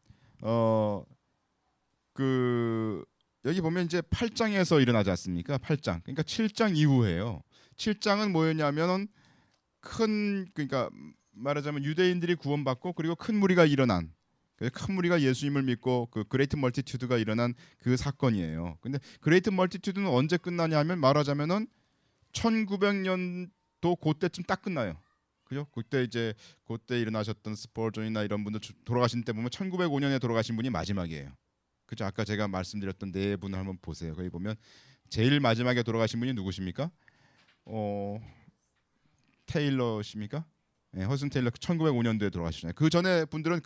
여기 보면 이제 8장에서 일어나지 않습니까? 8장. 그러니까 7장 이후예요. 7장은 뭐였냐면은 그러니까 말하자면 유대인들이 구원받고 그리고 큰 무리가 일어난 큰 무리가 예수님을 믿고 그 그레이트 멀티튜드가 일어난 그 사건이에요. 근데 그레이트 멀티튜드는 언제 끝나냐면 말하자면은 1900년도 그때쯤 딱 끝나요. 그죠? 그때 일어나셨던 스펄전이나 이런 분들 돌아가신 때 보면 1905년에 돌아가신 분이 마지막이에요. 그죠? 아까 제가 말씀드렸던 네 분을 한번 보세요. 거기 보면 제일 마지막에 돌아가신 분이 누구십니까? 테일러십니까? 예, 허슨 테일러 1905년도에 돌아가셨잖아요. 그 전에 분들은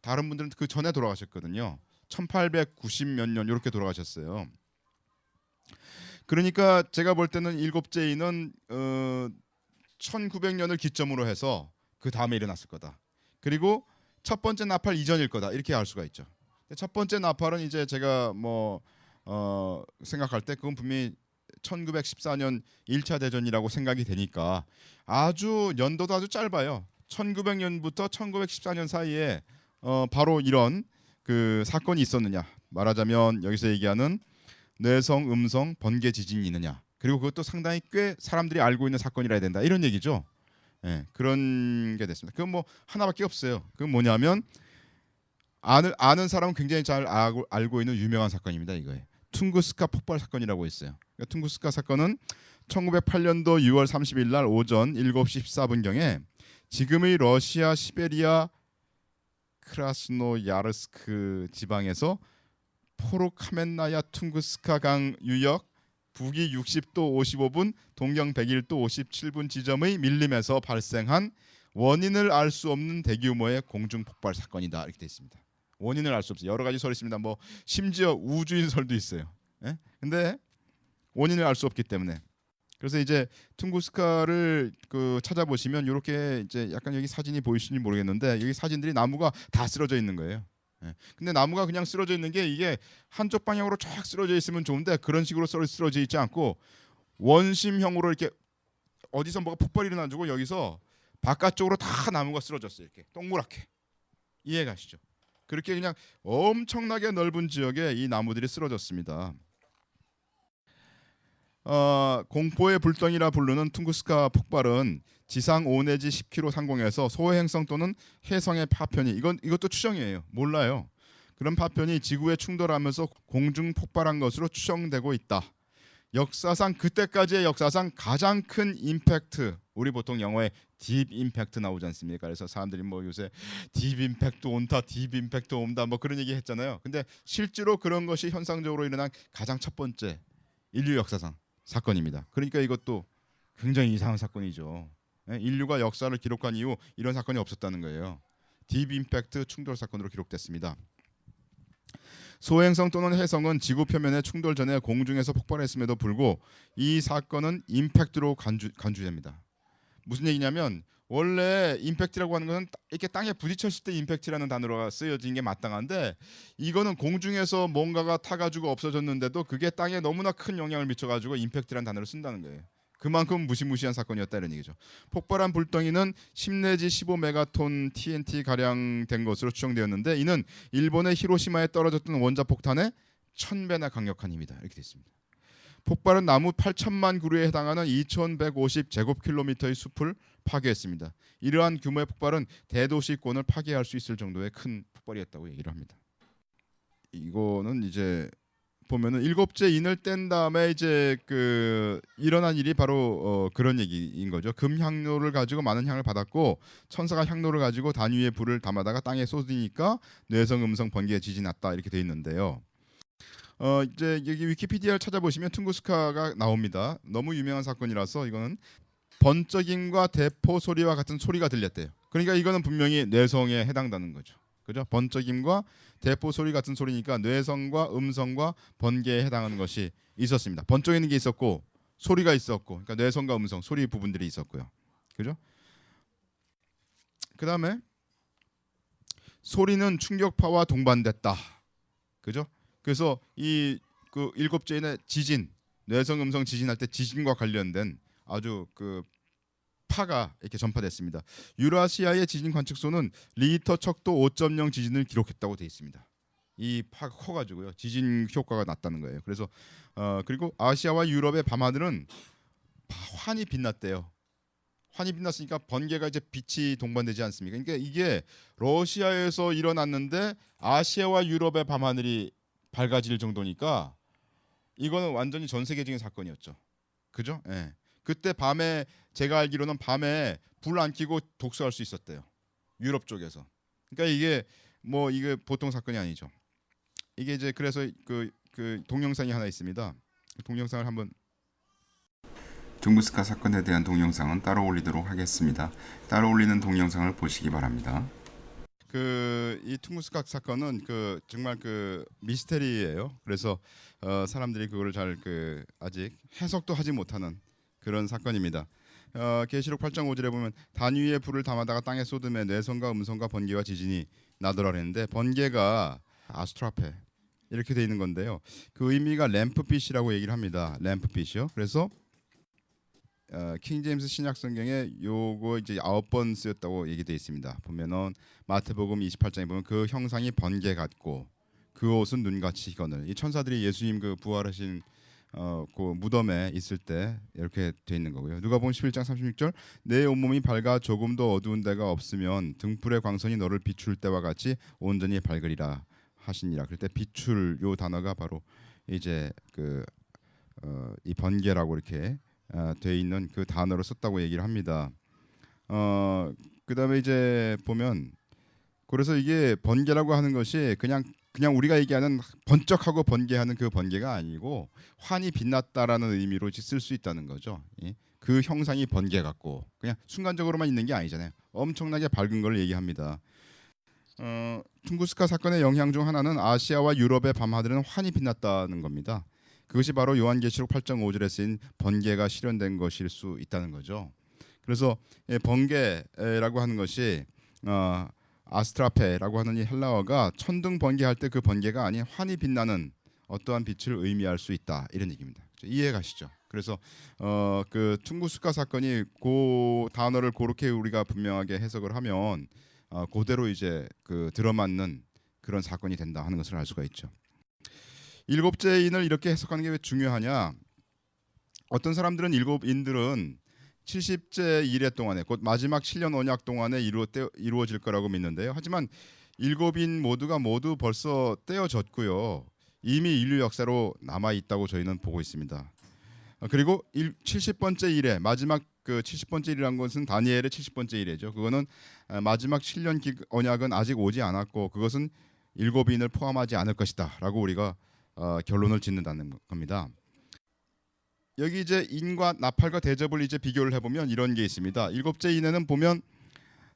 다른 분들은 그 전에 돌아가셨거든요. 1890 몇 년 이렇게 돌아가셨어요. 그러니까 제가 볼 때는 일곱째 인은 1900년을 기점으로 해서 그 다음에 일어났을 거다. 그리고 첫 번째 나팔 이전일 거다. 이렇게 알 수가 있죠. 첫 번째 나팔은 이제 제가 생각할 때 그건 분명히 1914년 1차 대전이라고 생각이 되니까 아주 연도도 아주 짧아요. 1900년부터 1914년 사이에 바로 이런 그 사건이 있었느냐. 말하자면 여기서 얘기하는 뇌성, 음성, 번개 지진이 있느냐. 그리고 그것도 상당히 꽤 사람들이 알고 있는 사건이라 해야 된다. 이런 얘기죠. 예, 그런 게 됐습니다. 그건 뭐 하나밖에 없어요. 그건 뭐냐면 아는 사람은 굉장히 잘 알고 있는 유명한 사건입니다. 이거예요. 퉁구스카 폭발 사건이라고 있어요. 그러니까 퉁구스카 사건은 1908년도 6월 30일 날 오전 7시 14분경에 지금의 러시아 시베리아 크라스노야르스크 지방에서 포로카멘나야 퉁구스카 강 유역 북위 60도 55분, 동경 101도 57분 지점의 밀림에서 발생한 원인을 알 수 없는 대규모의 공중 폭발 사건이다. 이렇게 돼 있습니다. 원인을 알 수 없어요. 여러 가지 설이 있습니다. 뭐 심지어 우주인 설도 있어요. 예? 근데 원인을 알 수 없기 때문에. 그래서 이제 퉁구스카를 찾아보시면 이렇게 이제 약간 여기 사진이 보이시는지 모르겠는데 여기 사진들이 나무가 다 쓰러져 있는 거예요. 예. 근데 나무가 그냥 쓰러져 있는 게 이게 한쪽 방향으로 쫙 쓰러져 있으면 좋은데 그런 식으로 쓰러져 있지 않고 원심형으로 이렇게 어디서 뭐가 폭발이 일어나지고 여기서 바깥쪽으로 다 나무가 쓰러졌어요. 이렇게 동그랗게. 이해 가시죠? 그렇게 그냥 엄청나게 넓은 지역에 이 나무들이 쓰러졌습니다. 공포의 불덩이라 부르는 퉁구스카 폭발은 지상 5 내지 10km 상공에서 소행성 또는 해성의 파편이 이것도 추정이에요. 몰라요. 그런 파편이 지구에 충돌하면서 공중 폭발한 것으로 추정되고 있다. 역사상 그때까지의 역사상 가장 큰 임팩트. 우리 보통 영어에 딥 임팩트 나오지 않습니까? 그래서 사람들이 뭐 요새 딥 임팩트 온다, 딥 임팩트 온다 뭐 그런 얘기 했잖아요. 근데 실제로 그런 것이 현상적으로 일어난 가장 첫 번째 인류 역사상 사건입니다. 그러니까 이것도 굉장히 이상한 사건이죠. 인류가 역사를 기록한 이후 이런 사건이 없었다는 거예요. 딥 임팩트 충돌 사건으로 기록됐습니다. 소행성 또는 해성은 지구 표면의 충돌 전에 공중에서 폭발했음에도 불구하고 이 사건은 임팩트로 간주됩니다. 무슨 얘기냐면 원래 임팩트라고 하는 것은 이렇게 땅에 부딪혔을 때 임팩트라는 단어가 쓰여진 게 마땅한데 이거는 공중에서 뭔가가 타가지고 없어졌는데도 그게 땅에 너무나 큰 영향을 미쳐가지고 임팩트라는 단어를 쓴다는 거예요. 그만큼 무시무시한 사건이었다 이런 얘기죠. 폭발한 불덩이는 10 내지 15메가톤 TNT 가량 된 것으로 추정되었는데 이는 일본의 히로시마에 떨어졌던 원자폭탄의 1000배나 강력한 힘이다 이렇게 되어 있습니다. 폭발은 나무 8천만 그루에 해당하는 2150 제곱킬로미터의 숲을 파괴했습니다. 이러한 규모의 폭발은 대도시권을 파괴할 수 있을 정도의 큰 폭발이었다고 얘기를 합니다. 이거는 이제 보면은 일곱째 인을 뗀 다음에 이제 일어난 일이 바로 그런 얘기인 거죠. 금 향로를 가지고 많은 향을 받았고 천사가 향로를 가지고 단위의 불을 담아다가 땅에 쏟으니까 뇌성, 음성, 번개, 지진 났다 이렇게 돼 있는데요. 이제 여기 위키피디아를 찾아보시면 퉁구스카가 나옵니다. 너무 유명한 사건이라서 이거는 번쩍임과 대포 소리와 같은 소리가 들렸대요. 그러니까 이거는 분명히 뇌성에 해당되는 거죠. 그죠? 번쩍임과 대포 소리 같은 소리니까 뇌성과 음성과 번개에 해당하는 것이 있었습니다. 번쩍이는 게 있었고 소리가 있었고, 그러니까 뇌성과 음성 소리 부분들이 있었고요. 그죠? 그 다음에 소리는 충격파와 동반됐다. 그죠? 그래서 그 일곱째인의 지진, 뇌성, 음성 지진할 때 지진과 관련된 아주 파가 이렇게 전파됐습니다. 유라시아의 지진 관측소는 리히터 척도 5.0 지진을 기록했다고 되어 있습니다. 이 파가 커가지고요 지진 효과가 났다는 거예요. 그래서 그리고 아시아와 유럽의 밤하늘은 환히 빛났대요. 환히 빛났으니까 번개가 이제 빛이 동반되지 않습니까? 그러니까 이게 러시아에서 일어났는데 아시아와 유럽의 밤하늘이 밝아질 정도니까 이거는 완전히 전 세계적인 사건이었죠. 그죠? 예. 그때 밤에 제가 알기로는 밤에 불 안 켜고 독서할 수 있었대요. 유럽 쪽에서. 그러니까 이게 보통 사건이 아니죠. 이게 이제 그래서 그 동영상이 하나 있습니다. 동영상을 한번 둥구스카 사건에 대한 동영상은 따로 올리도록 하겠습니다. 따로 올리는 동영상을 보시기 바랍니다. 이 퉁구스카 사건은 정말 미스테리예요. 그래서 사람들이 그거를 잘 아직 해석도 하지 못하는 그런 사건입니다. 계시록 8장 5절에 보면 단 위에 불을 담아다가 땅에 쏟음에 뇌성과 음성과 번개와 지진이 나더라 그랬는데, 번개가 아스트라페 이렇게 돼 있는 건데요. 그 의미가 램프빛이라고 얘기를 합니다. 램프빛이요. 그래서 킹 제임스 신약 성경에 요거 이제 9번 쓰였다고 얘기되어 있습니다. 보면은 마태복음 28장에 보면 그 형상이 번개 같고 그 옷은 눈같이 희건을. 이 천사들이 예수님 부활하신 그 무덤에 있을 때 이렇게 돼 있는 거고요. 누가복음 11장 36절 내 온몸이 밝아 조금도 어두운 데가 없으면 등불의 광선이 너를 비출 때와 같이 온전히 밝으리라 하시니라. 그럴 때 비출 요 단어가 바로 이제 이 번개라고 이렇게 돼 있는 그 단어로 썼다고 얘기를 합니다. 그다음에 이제 보면 그래서 이게 번개라고 하는 것이 그냥 우리가 얘기하는 번쩍하고 번개하는 그 번개가 아니고 환히 빛났다라는 의미로 쓸 수 있다는 거죠. 그 형상이 번개 같고 그냥 순간적으로만 있는 게 아니잖아요. 엄청나게 밝은 걸 얘기합니다. 퉁구스카 사건의 영향 중 하나는 아시아와 유럽의 밤하늘은 환히 빛났다는 겁니다. 그것이 바로 요한계시록 8장 5절에 쓰인 번개가 실현된 것일 수 있다는 거죠. 그래서 번개라고 하는 것이 아스트라페라고 하는 이 헬라어가 천둥 번개할 때 그 번개가 아닌 환히 빛나는 어떠한 빛을 의미할 수 있다 이런 얘기입니다. 이해 가시죠? 그래서 그 퉁구스카 사건이 그 단어를 그렇게 우리가 분명하게 해석을 하면 그대로 이제 들어맞는 그런 사건이 된다 하는 것을 알 수가 있죠. 일곱째 인을 이렇게 해석하는 게 왜 중요하냐? 어떤 사람들은 일곱인들은 70제 이래 동안에 곧 마지막 7년 언약 동안에 이루어질 거라고 믿는데요. 하지만 일곱인 모두가 모두 벌써 떼어졌고요. 이미 인류 역사로 남아 있다고 저희는 보고 있습니다. 그리고 70번째 일에 마지막 70번째 일이라는 것은 다니엘의 70번째 일이죠. 그거는 마지막 7년 언약은 아직 오지 않았고 그것은 일곱인을 포함하지 않을 것이다라고 우리가 결론을 짓는다는 겁니다. 여기 이제 인과 나팔과 대접을 이제 비교를 해보면 이런 게 있습니다. 일곱째 인에는 보면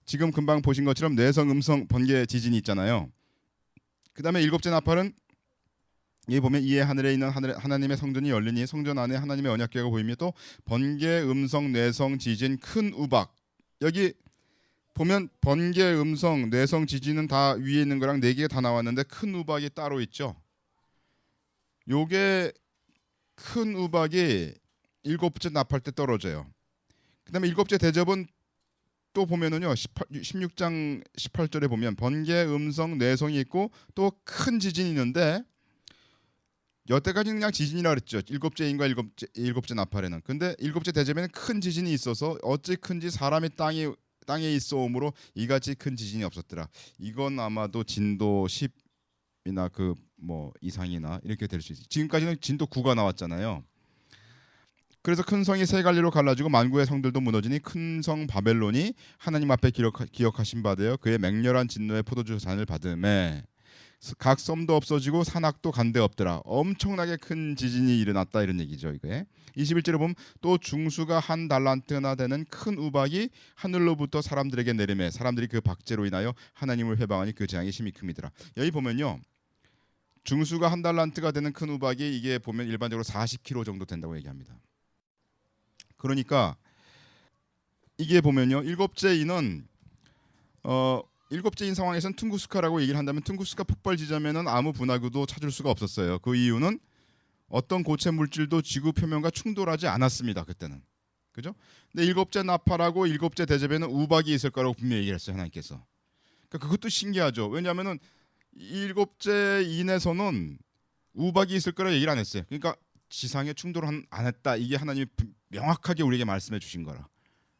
지금 금방 보신 것처럼 뇌성, 음성, 번개, 지진이 있잖아요. 그 다음에 일곱째 나팔은 여기 보면 이에 하늘에 있는 하나님의 성전이 열리니 성전 안에 하나님의 언약궤가 보이며 또 번개, 음성, 뇌성, 지진, 큰 우박. 여기 보면 번개, 음성, 뇌성, 지진은 다 위에 있는 거랑 4개가 다 나왔는데 큰 우박이 따로 있죠. 요게 큰 우박이 일곱째 나팔 때 떨어져요. 그다음에 일곱째 대접은 또 보면은요 16장 18절에 보면 번개, 음성, 뇌성이 있고 또 큰 지진이 있는데 여태까지는 그냥 지진이라 그랬죠. 일곱째 인과 일곱째 나팔에는. 근데 일곱째 대접에는 큰 지진이 있어서 어찌 큰지 사람이 땅에 있어오므로 이같이 큰 지진이 없었더라. 이건 아마도 진도 10이나 이상이나 이렇게 될 수 있어요. 지금까지는 진도 9가 나왔잖아요. 그래서 큰 성이 세 갈래로 갈라지고 만구의 성들도 무너지니 큰 성 바벨론이 하나님 앞에 기억하신 바 되어 그의 맹렬한 진노의 포도주 잔을 받음에 각 섬도 없어지고 산악도 간데 없더라. 엄청나게 큰 지진이 일어났다 이런 얘기죠. 이게 21절에 보면 또 중수가 한 달란트나 되는 큰 우박이 하늘로부터 사람들에게 내리매 사람들이 그 박제로 인하여 하나님을 회방하니 그 재앙이 심히 큽니다. 여기 보면요. 중수가 한 달란트가 되는 큰 우박이 이게 보면 일반적으로 40kg 정도 된다고 얘기합니다. 그러니까 이게 보면요. 일곱째 인은 일곱째 인 상황에서는 퉁구스카라고 얘기를 한다면 퉁구스카 폭발 지점에는 아무 분화구도 찾을 수가 없었어요. 그 이유는 어떤 고체 물질도 지구 표면과 충돌하지 않았습니다. 그때는. 그죠? 근데 일곱째 나팔하고 일곱째 대접에는 우박이 있을 거라고 분명히 얘기를 했어요. 하나님께서. 그러니까 그것도 신기하죠. 왜냐하면은 일곱째 인에서는 우박이 있을 거라 얘기를 안 했어요. 그러니까 지상에 충돌을 안 했다. 이게 하나님이 명확하게 우리에게 말씀해 주신 거라.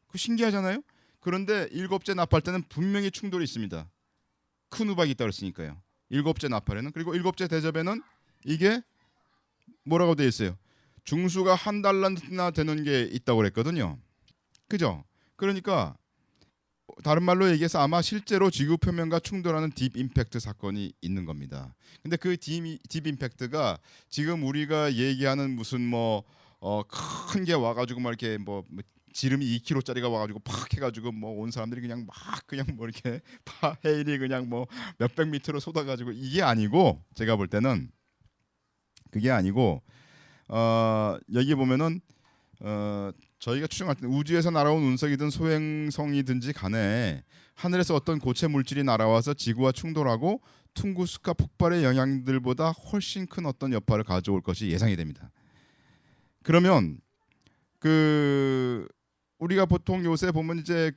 그 신기하잖아요. 그런데 일곱째 나팔 때는 분명히 충돌이 있습니다. 큰 우박이 있다고 했으니까요. 일곱째 나팔에는. 그리고 일곱째 대접에는 이게 뭐라고 되어 있어요. 중수가 한 달란트나 되는 게 있다고 그랬거든요. 그죠? 그러니까 다른 말로 얘기해서 아마 실제로 지구 표면과 충돌하는 딥 임팩트 사건이 있는 겁니다. 근데 그 딥 임팩트가 지금 우리가 얘기하는 무슨 큰 게 와가지고 막 이렇게 뭐 지름이 2kg짜리가 와가지고 팍 해가지고 뭐 온 사람들이 그냥 막 그냥 뭐 이렇게 헤일이 그냥 뭐 몇백 미터로 쏟아가지고 이게 아니고 제가 볼 때는 그게 아니고 여기 보면은 저희가 추정할 때 우주에서 날아온 운석이든 소행성이든지 간에 하늘에서 어떤 고체 물질이 날아와서 지구와 충돌하고 퉁구스카 폭발의 영향들보다 훨씬 큰 어떤 여파를 가져올 것이 예상이 됩니다. 그러면 그 우리가 보통 요새 보면 이제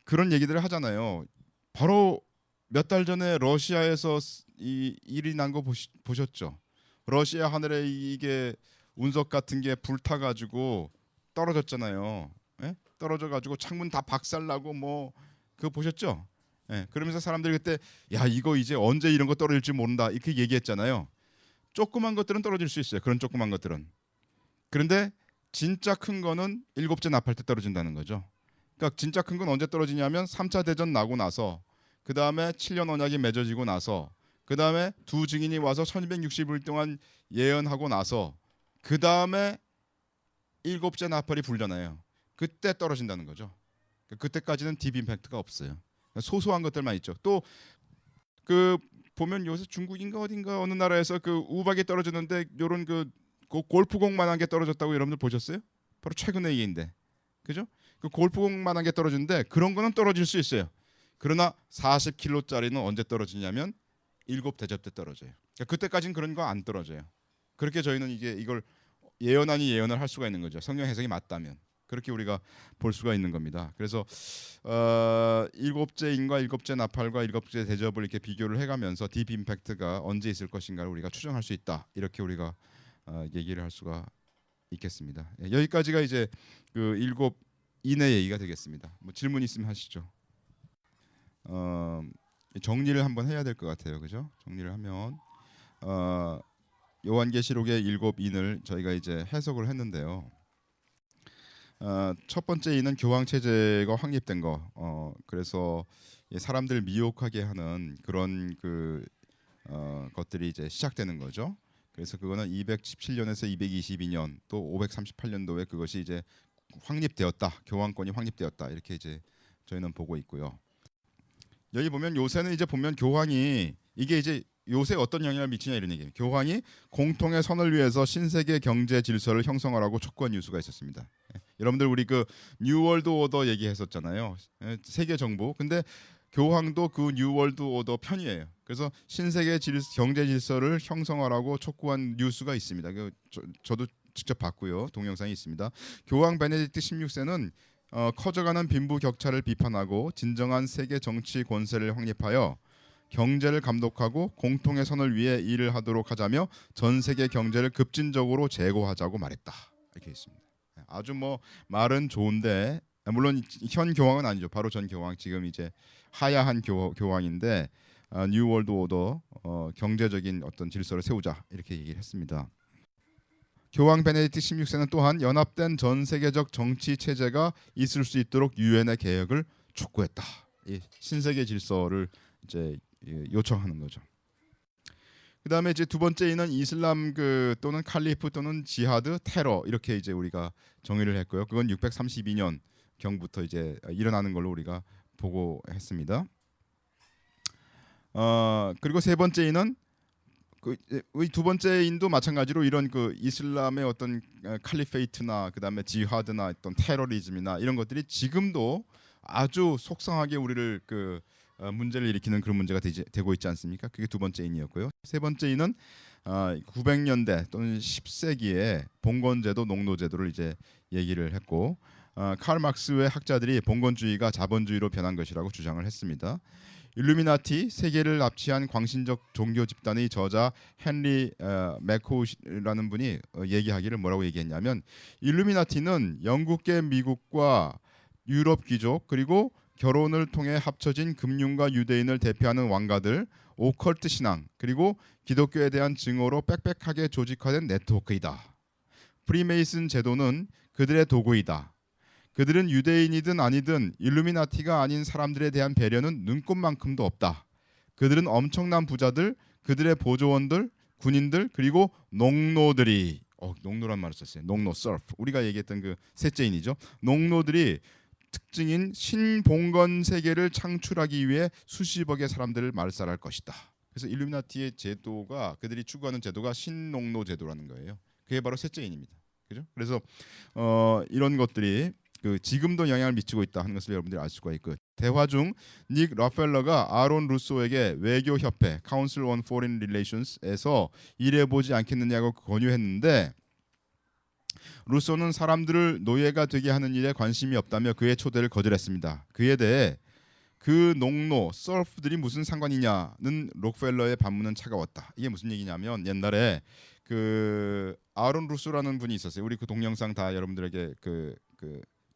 그런 얘기들을 하잖아요. 바로 몇 달 전에 러시아에서 이 일이 난 거 보셨죠? 러시아 하늘에 이게 운석 같은 게 불타가지고 떨어졌잖아요. 예? 떨어져가지고 창문 다 박살나고 뭐 그거 보셨죠? 예. 그러면서 사람들이 그때 야 이거 이제 언제 이런 거 떨어질지 모른다 이렇게 얘기했잖아요. 조그만 것들은 떨어질 수 있어요. 그런 조그만 것들은. 그런데 진짜 큰 거는 7째 나팔 때 떨어진다는 거죠. 그러니까 진짜 큰 건 언제 떨어지냐면 3차 대전 나고 나서 그 다음에 7년 언약이 맺어지고 나서 그 다음에 두 증인이 와서 1260일 동안 예언하고 나서 그 다음에 7째 나팔이 불잖아요. 그때 떨어진다는 거죠. 그때까지는 딥 임팩트가 없어요. 소소한 것들만 있죠. 또 그 보면 요새 중국인가 어딘가 어느 나라에서 그 우박이 떨어졌는데 요런 그 골프공만한 게 떨어졌다고 여러분들 보셨어요? 바로 최근의 얘기인데, 그죠? 그 골프공만한 게 떨어지는데 그런 거는 떨어질 수 있어요. 그러나 40kg짜리는 언제 떨어지냐면 7대접 때 떨어져요. 그러니까 그때까지는 그런 거 안 떨어져요. 그렇게 저희는 이걸 예언 아닌 예언을 할 수가 있는 거죠. 성경 해석이 맞다면 그렇게 우리가 볼 수가 있는 겁니다. 그래서 7째인과 7째 나팔과 7째 대접을 이렇게 비교를 해가면서 딥 임팩트가 언제 있을 것인가를 우리가 추정할 수 있다. 이렇게 우리가 얘기를 할 수가 있겠습니다. 예, 여기까지가 이제 그 7인의 얘기가 되겠습니다. 뭐 질문 있으면 하시죠. 정리를 한번 해야 될 것 같아요. 그죠? 정리를 하면 요한계시록의 7인을 저희가 이제 해석을 했는데요. 첫 번째 인은 교황 체제가 확립된 거. 그래서 사람들 미혹하게 하는 그런 것들이 이제 시작되는 거죠. 그래서 그거는 217년에서 222년 또 538년도에 그것이 이제 확립되었다. 교황권이 확립되었다. 이렇게 이제 저희는 보고 있고요. 여기 보면 요새는 이제 보면 교황이 이게 이제 요새 어떤 영향을 미치냐 이런 얘기예요. 교황이 공통의 선을 위해서 신세계 경제 질서를 형성하라고 촉구한 뉴스가 있었습니다. 여러분들 우리 그 뉴월드 오더 얘기했었잖아요. 세계 정부. 근데 교황도 그 뉴월드 오더 편이에요. 그래서 신세계 경제 질서를 형성하라고 촉구한 뉴스가 있습니다. 저도 직접 봤고요. 동영상이 있습니다. 교황 베네딕트 16세는 커져가는 빈부 격차를 비판하고 진정한 세계 정치 권세를 확립하여 경제를 감독하고 공통의 선을 위해 일을 하도록 하자며 전 세계 경제를 급진적으로 재고하자고 말했다. 이렇게 있습니다. 아주 뭐 말은 좋은데 물론 현 교황은 아니죠. 바로 전 교황 지금 이제 하야한 교황인데 뉴 월드 오더 경제적인 어떤 질서를 세우자 이렇게 얘기를 했습니다. 교황 베네딕트 16세는 또한 연합된 전 세계적 정치 체제가 있을 수 있도록 유엔의 개혁을 촉구했다. 이 신세계 질서를 이제 요청하는 거죠. 그다음에 이제 두 번째는 이슬람 또는 칼리프 또는 지하드 테러 이렇게 이제 우리가 정의를 했고요. 그건 632년 경부터 이제 일어나는 걸로 우리가 보고 했습니다. 그리고 세 번째는 두 번째 인도 마찬가지로 이런 이슬람의 어떤 칼리페이트나 그다음에 지하드나 어떤 테러리즘이나 이런 것들이 지금도 아주 속상하게 우리를 문제를 일으키는 그런 문제가 되고 있지 않습니까? 그게 두 번째 인이었고요. 세 번째 인은 900년대 또는 10세기에 봉건제도, 농노제도를 이제 얘기를 했고 칼 막스의 학자들이 봉건주의가 자본주의로 변한 것이라고 주장을 했습니다. 일루미나티 세계를 납치한 광신적 종교 집단의 저자 헨리 맥코우라는 분이 얘기하기를 뭐라고 얘기했냐면 일루미나티는 영국계 미국과 유럽 귀족 그리고 결혼을 통해 합쳐진 금융과 유대인을 대표하는 왕가들, 오컬트 신앙 그리고 기독교에 대한 증오로 빽빽하게 조직화된 네트워크이다. 프리메이슨 제도는 그들의 도구이다. 그들은 유대인이든 아니든 일루미나티가 아닌 사람들에 대한 배려는 눈꼽만큼도 없다. 그들은 엄청난 부자들, 그들의 보조원들, 군인들 그리고 농노들이 농노란 말을 썼어요. 농노, surf. 우리가 얘기했던 그 셋째인이죠. 농노들이 특징인 신봉건 세계를 창출하기 위해 수십억의 사람들을 말살할 것이다. 그래서 일루미나티의 제도가 그들이 추구하는 제도가 신농노 제도라는 거예요. 그게 바로 셋째인입니다. 그죠? 그래서 이런 것들이 그 지금도 영향을 미치고 있다 하는 것을 여러분들이 알 수가 있고, 대화 중 닉 락펠러가 아론 루소에게 외교협회 (Council on Foreign Relations에서 일해보지 않겠느냐고 권유했는데, 루소는 사람들을 노예가 되게 하는 일에 관심이 없다며 그의 초대를 거절했습니다. 그에 대해 그 농노, 서프들이 무슨 상관이냐는 록펠러의 반문은 차가웠다. 이게 무슨 얘기냐면, 옛날에 그 아론 루소라는 분이 있었어요. 우리 그 동영상 다 여러분들에게 그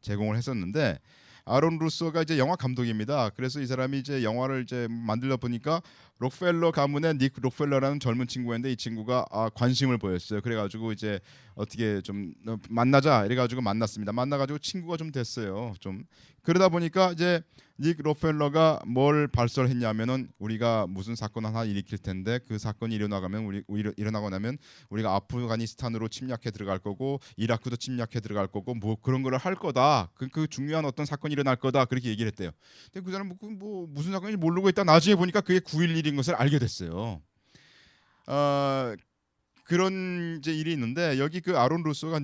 제공을 했었는데, 아론 루소가 이제 영화 감독입니다. 그래서 이 사람이 이제 영화를 이제 만들다 보니까 록펠러 가문의 닉 록펠러라는 젊은 친구였는데, 이 친구가 관심을 보였어요. 그래가지고 이제 어떻게 좀 만나자 이래가지고 만났습니다. 만나가지고 친구가 좀 됐어요. 좀 그러다 보니까 이제 닉 록펠러가 뭘 발설했냐면은, 우리가 무슨 사건 하나 일으킬 텐데 그 사건이 일어나고 나면 우리가 아프가니스탄으로 침략해 들어갈 거고 이라크도 침략해 들어갈 거고 뭐 그런 거를 할 거다. 그 중요한 어떤 사건이 일어날 거다. 그렇게 얘기를 했대요. 근데 그 사람 뭐 무슨 사건인지 모르고 있다 나중에 보니까 그게 9.11인 것을 알게 됐어요. 그런 이제 일이 있는데, 여기 그 아론 루소가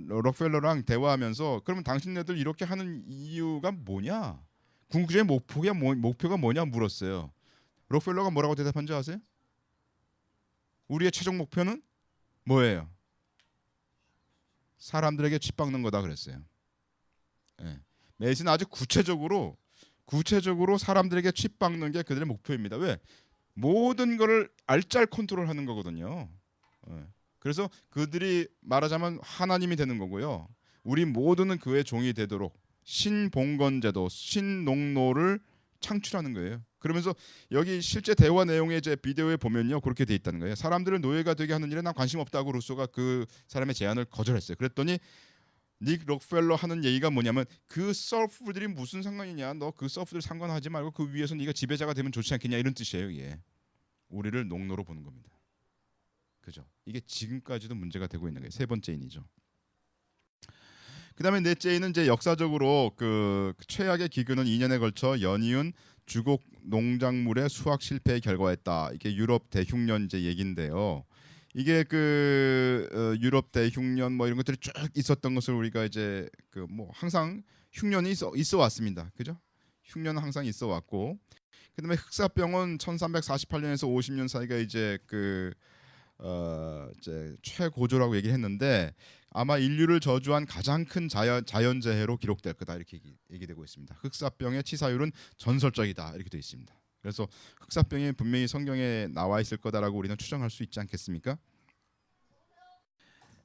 록펠러랑 대화하면서 그러면 당신네들 이렇게 하는 이유가 뭐냐? 궁극적인 목표가 뭐냐 물었어요. 록펠러가 뭐라고 대답한지 아세요? 우리의 최종 목표는 뭐예요? 사람들에게 칩박는 거다 그랬어요. 예. 메이슨 아주 구체적으로 사람들에게 칩박는 게 그들의 목표입니다. 왜? 모든 거를 알짤 컨트롤하는 거거든요. 그래서 그들이 말하자면 하나님이 되는 거고요. 우리 모두는 그의 종이 되도록 신봉건제도, 신농노를 창출하는 거예요. 그러면서 여기 실제 대화 내용의 이제 비디오에 보면요, 그렇게 돼 있다는 거예요. 사람들을 노예가 되게 하는 일에 난 관심 없다고 루소가 그 사람의 제안을 거절했어요. 그랬더니 닉 록펠러 하는 얘기가 뭐냐면, 그 서프들이 무슨 상관이냐? 너 그 서프들 상관하지 말고 그 위에서 네가 지배자가 되면 좋지 않겠냐? 이런 뜻이에요. 예. 우리를 농노로 보는 겁니다. 그죠? 이게 지금까지도 문제가 되고 있는 거예요. 세 번째인이죠. 그다음에 넷째인은 이제 역사적으로 그 최악의 기근은 2년에 걸쳐 연이은 주곡 농작물의 수확 실패의 결과였다. 이게 유럽 대흉년 이제 얘긴데요. 이게 그 유럽 대흉년 뭐 이런 것들이 쭉 있었던 것을 우리가 이제 그 뭐 항상 흉년이 있어 왔습니다. 그죠? 흉년은 항상 있어 왔고, 그다음에 흑사병은 1348년에서 50년 사이가 이제 그 이제 최고조라고 얘기를 했는데, 아마 인류를 저주한 가장 큰 자연재해로 기록될 거다 이렇게 얘기되고 있습니다. 흑사병의 치사율은 전설적이다 이렇게 되어 있습니다. 그래서 흑사병이 분명히 성경에 나와 있을 거다라고 우리는 추정할 수 있지 않겠습니까?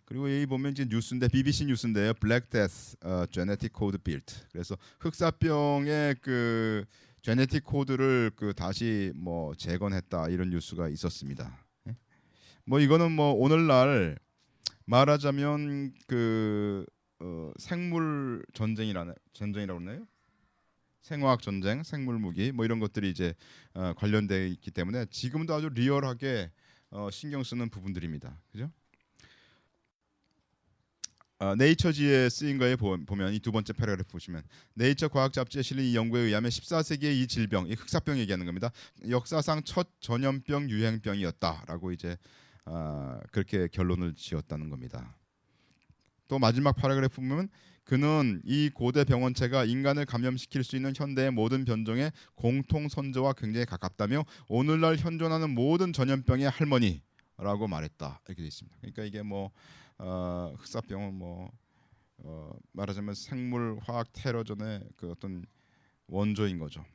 그리고 여기 보면 이제 뉴스인데, BBC 뉴스인데요. Black Death Genetic Code Built. 그래서 흑사병의 그 제네틱 코드를 그 다시 뭐 재건했다 이런 뉴스가 있었습니다. 뭐 이거는 뭐 오늘날 말하자면 그 생물 전쟁이라고 하나요? 생화학 전쟁, 생물 무기 뭐 이런 것들이 이제 관련돼 있기 때문에 지금도 아주 리얼하게 신경 쓰는 부분들입니다. 그죠? 네이처지에 쓰인 거에 보면 이 두 번째 패러그래프 보시면, 네이처 과학 잡지에 실린 이 연구에 의하면 14세기의 이 질병, 이 흑사병 얘기하는 겁니다. 역사상 첫 전염병 유행병이었다라고 이제 그렇게 결론을 지었다는 겁니다. 또 마지막 패러그래프 보면, 그는 이 고대 병원체가 인간을 감염시킬 수 있는 현대의 모든 변종의 공통 선조와 굉장히 가깝다며 오늘날 현존하는 모든 전염병의 할머니라고 말했다 이렇게 되어 있습니다. 그러니까 이게 뭐 흑사병은 뭐 말하자면 생물 화학 테러전의 그 어떤 원조인 거죠.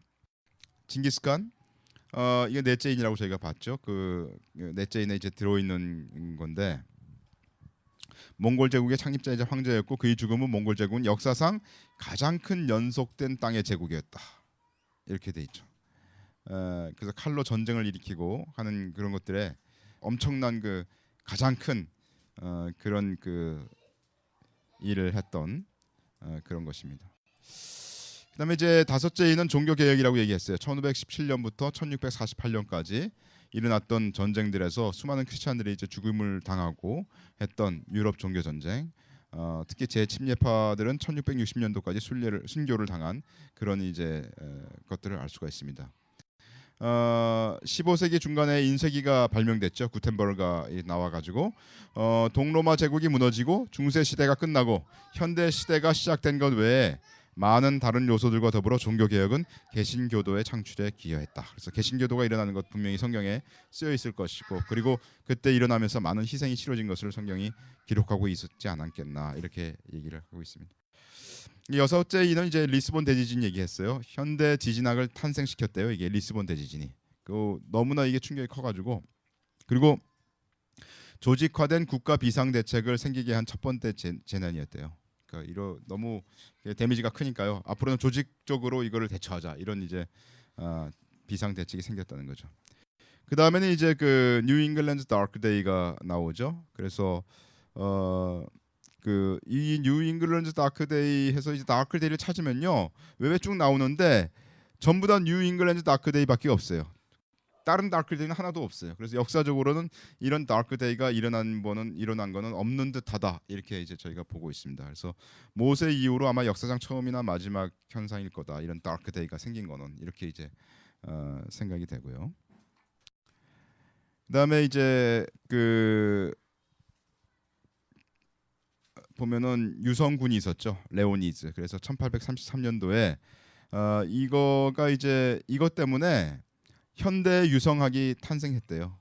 징기스칸 이게 넷째인이라고 저희가 봤죠. 그 넷째인에 이제 들어있는 건데, 몽골 제국의 창립자이자 황제였고 그의 죽음은 몽골 제국은 역사상 가장 큰 연속된 땅의 제국이었다 이렇게 돼 있죠. 그래서 칼로 전쟁을 일으키고 하는 그런 것들에 엄청난 그 가장 큰 그런 그 일을 했던 그런 것입니다. 그다음에 이제 다섯째인은 종교 개혁이라고 얘기했어요. 1517년부터 1648년까지 일어났던 전쟁들에서 수많은 크리스찬들이 이제 죽음을 당하고 했던 유럽 종교 전쟁, 특히 재침례파들은 1660년도까지 순교를 당한 그런 이제 것들을 알 수가 있습니다. 15세기 중간에 인쇄기가 발명됐죠. 구텐버그가 나와가지고 동로마 제국이 무너지고 중세 시대가 끝나고 현대 시대가 시작된 것 외에 많은 다른 요소들과 더불어 종교 개혁은 개신교도의 창출에 기여했다. 그래서 개신교도가 일어나는 것 분명히 성경에 쓰여 있을 것이고, 그리고 그때 일어나면서 많은 희생이 치러진 것을 성경이 기록하고 있었지 않았겠나 이렇게 얘기를 하고 있습니다. 여섯째 이는 이제 리스본 대지진 얘기했어요. 현대 지진학을 탄생시켰대요. 이게 리스본 대지진이. 너무나 이게 충격이 커가지고, 그리고 조직화된 국가 비상 대책을 생기게 한 첫 번째 재난이었대요. 그러니까 너무 데미지가 크니까요. 앞으로는 조직적으로 이거를 대처하자 이런 이제 비상 대책이 생겼다는 거죠. 그 다음에는 이제 그 뉴 잉글랜드 다크 데이가 나오죠. 그래서 이 뉴 잉글랜드 다크 데이 해서 이제 다크 데이를 찾으면요 웹에 쭉 나오는데 전부 다 뉴 잉글랜드 다크 데이밖에 없어요. 다른 다크 데이는 하나도 없어요. 그래서 역사적으로는 이런 다크 데이가 일어난 거는 없는 듯하다 이렇게 이제 저희가 보고 있습니다. 그래서 모세 이후로 아마 역사상 처음이나 마지막 현상일 거다. 이런 다크 데이가 생긴 거는 이렇게 이제 생각이 되고요. 그다음에 이제 보면은 유성군이 있었죠. 레오니즈. 그래서 1833년도에 이거가 이제 이것 때문에 현대 유성학이 탄생했대요.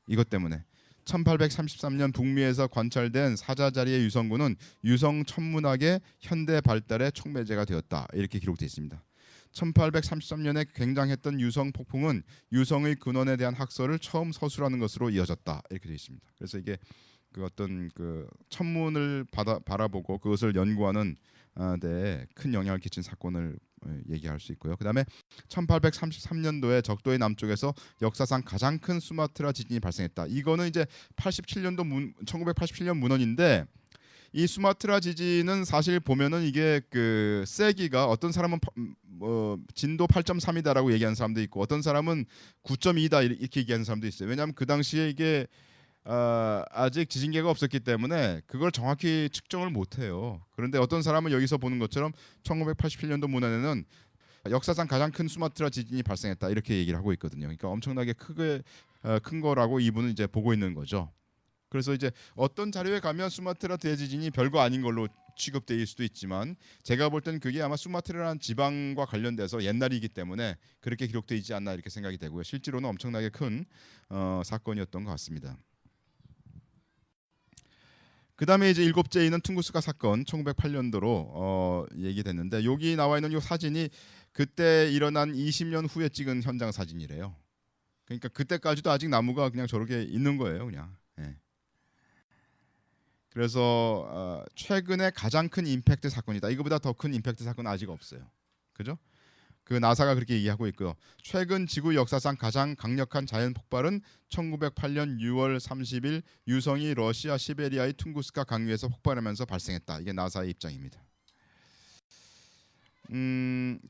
이것 때문에 1833년 북미에서 관찰된 사자자리의 유성군은 유성 천문학의 현대 발달의 촉매제가 되었다. 이렇게 기록되어 있습니다. 1833년에 굉장했던 유성 폭풍은 유성의 근원에 대한 학설을 처음 서술하는 것으로 이어졌다. 이렇게 되어 있습니다. 그래서 이게 어떤 천문을 바라보고 그것을 연구하는 데 큰 영향을 끼친 사건을 얘기할 수 있고요. 그다음에 1833년도에 적도의 남쪽에서 역사상 가장 큰 수마트라 지진이 발생했다. 이거는 이제 1987년 문헌인데 이 수마트라 지진은 사실 보면은 이게 세기가 어떤 사람은 진도 8.3이다라고 얘기하는 사람도 있고 어떤 사람은 9.2다 이렇게 얘기하는 사람도 있어요. 왜냐하면 그 당시에 이게 아직 지진계가 없었기 때문에 그걸 정확히 측정을 못해요. 그런데 어떤 사람은 여기서 보는 것처럼 1987년도 문헌에는 역사상 가장 큰 수마트라 지진이 발생했다 이렇게 얘기를 하고 있거든요. 그러니까 엄청나게 큰 거라고 이분은 이제 보고 있는 거죠. 그래서 이제 어떤 자료에 가면 수마트라 대지진이 별거 아닌 걸로 취급될 수도 있지만 제가 볼 때는 그게 아마 수마트라라는 지방과 관련돼서 옛날이기 때문에 그렇게 기록되어 있지 않나 이렇게 생각이 되고요. 실제로는 엄청나게 큰 사건이었던 것 같습니다. 그 다음에 이제 일곱째 있는 퉁구스가 사건 1908년도로 얘기됐는데 여기 나와 있는 이 사진이 그때 일어난 20년 후에 찍은 현장 사진이래요. 그러니까 그때까지도 아직 나무가 그냥 저렇게 있는 거예요, 그냥. 예. 그래서 최근에 가장 큰 임팩트 사건이다. 이거보다 더 큰 임팩트 사건은 아직 없어요. 그죠? 나사가 그렇게 얘기하고 있고요. 최근 지구 역사상 가장 강력한 자연 폭발은 1908년 6월 30일 유성이 러시아 시베리아의 퉁구스카 강유에서 폭발하면서 발생했다. 이게 나사의 입장입니다.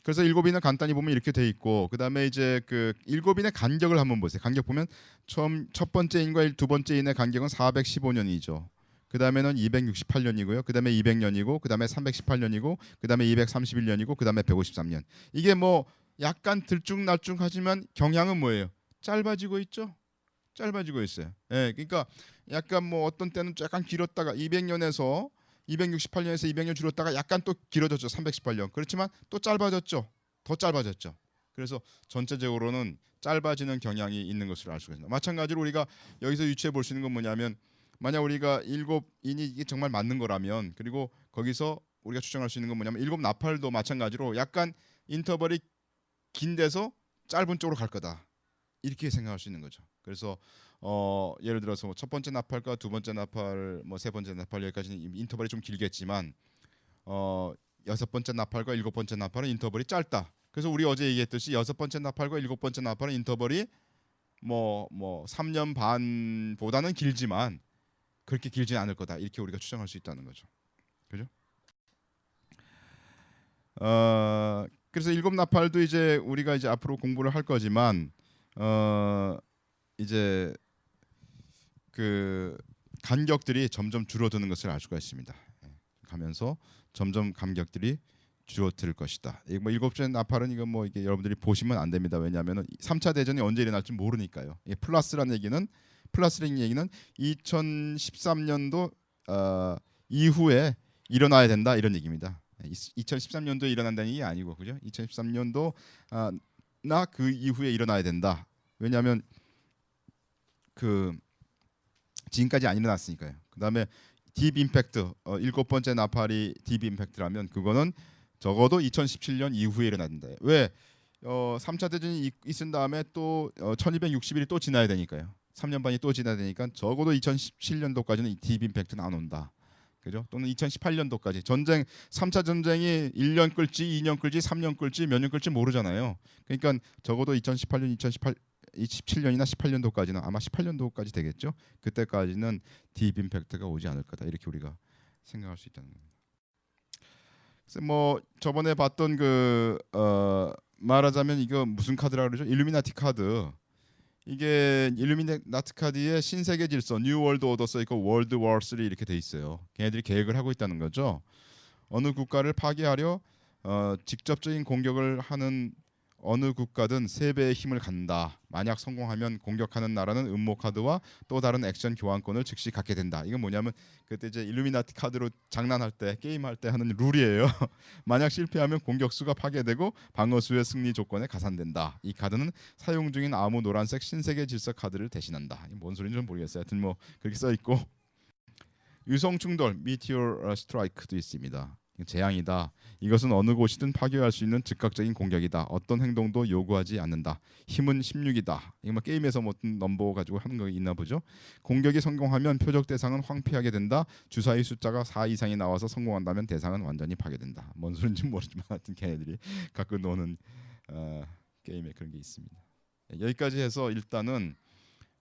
그래서 일곱인은 간단히 보면 이렇게 돼 있고 그다음에 이제 일곱인의 간격을 한번 보세요. 간격 보면 첫 번째 인과 두 번째 인의 간격은 415년이죠. 그 다음에는 268년이고요. 그 다음에 200년이고, 그 다음에 318년이고, 그 다음에 231년이고, 그 다음에 153년. 이게 뭐 약간 들쭉날쭉하지만 경향은 뭐예요? 짧아지고 있죠. 짧아지고 있어요. 예, 그러니까 약간 뭐 어떤 때는 약간 길었다가 200년에서 268년에서 200년 줄었다가 약간 또 길어졌죠. 318년. 그렇지만 또 짧아졌죠. 더 짧아졌죠. 그래서 전체적으로는 짧아지는 경향이 있는 것으로 알 수가 있습니다. 마찬가지로 우리가 여기서 유추해 볼 수 있는 건 뭐냐면 만약 우리가 일곱인이 이게 정말 맞는 거라면 그리고 거기서 우리가 추정할 수 있는 건 뭐냐면 일곱 나팔도 마찬가지로 약간 인터벌이 긴 데서 짧은 쪽으로 갈 거다 이렇게 생각할 수 있는 거죠. 그래서 예를 들어서 첫 번째 나팔과 두 번째 나팔, 뭐 세 번째 나팔 여기까지는 인터벌이 좀 길겠지만 여섯 번째 나팔과 일곱 번째 나팔은 인터벌이 짧다. 그래서 우리 어제 얘기했듯이 여섯 번째 나팔과 일곱 번째 나팔은 인터벌이 뭐 3년 반보다는 길지만 그렇게 길지는 않을 거다. 이렇게 우리가 추정할 수 있다는 거죠. 그죠? 그래서 일곱 나팔도 이제 우리가 이제 앞으로 공부를 할 거지만 이제 그 간격들이 점점 줄어드는 것을 알 수가 있습니다. 가면서 점점 간격들이 줄어들 것이다. 이거 뭐 일곱째 나팔은 이거 뭐 이게 여러분들이 보시면 안 됩니다. 왜냐하면 3차 대전이 언제 일어날지 모르니까요. 이게 플러스라는 얘기는 2013년도 이후에 일어나야 된다 이런 얘기입니다. 2013년도에 일어난다는 얘기 아니고 그죠? 2013년도 나 그 이후에 일어나야 된다. 왜냐하면 그 지금까지 안 일어났으니까요. 그다음에 딥 임팩트 일곱 번째 나팔이 딥 임팩트라면 그거는 적어도 2017년 이후에 일어나야 된다. 왜? 3차 대전이 있은 다음에 또 1260일이 또 지나야 되니까요. 3년 반이 또 지나야 되니까 적어도 2017년도까지는 이 딥 임팩트는 안 온다. 그죠? 또는 2018년도까지 전쟁 3차 전쟁이 1년 끌지 2년 끌지 3년 끌지 몇 년 끌지 모르잖아요. 그러니까 적어도 2018년 27년이나 18년도까지는 아마 18년도까지 되겠죠. 그때까지는 딥 임팩트가 오지 않을 거다. 이렇게 우리가 생각할 수 있다는 겁니다. 그래서 뭐 저번에 봤던 그 말하자면 이거 무슨 카드라고 그러죠? 일루미나티 카드. 이게 일루미나티 카드에 신세계 질서, 뉴 월드 오더 써 있고 월드 워 3 이렇게 돼 있어요. 걔네들이 계획을 하고 있다는 거죠. 어느 국가를 파괴하려 직접적인 공격을 하는 어느 국가든 3배의 힘을 갖는다. 만약 성공하면 공격하는 나라는 음모 카드와 또 다른 액션 교환권을 즉시 갖게 된다. 이건 뭐냐면 그때 이제 일루미나티 카드로 장난할 때 게임할 때 하는 룰이에요. 만약 실패하면 공격수가 파괴되고 방어수의 승리 조건에 가산된다. 이 카드는 사용 중인 아무 노란색 신세계 질서 카드를 대신한다. 뭔 소리인지 좀 모르겠어요. 하여튼 뭐 그렇게 써 있고 유성 충돌 미티어 스트라이크도 있습니다. 재앙이다. 이것은 어느 곳이든 파괴할 수 있는 즉각적인 공격이다. 어떤 행동도 요구하지 않는다. 힘은 16이다. 이거 뭐 게임에서 뭐 넘버 가지고 하는 거 있나 보죠. 공격이 성공하면 표적 대상은 황폐하게 된다. 주사위 숫자가 4 이상이 나와서 성공한다면 대상은 완전히 파괴된다. 뭔 소리인지 모르지만 하여튼 걔네들이 갖고 노는 게임에 그런 게 있습니다. 여기까지 해서 일단은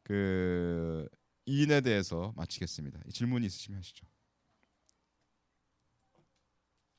그 인에 대해서 마치겠습니다. 질문 있으시면 하시죠.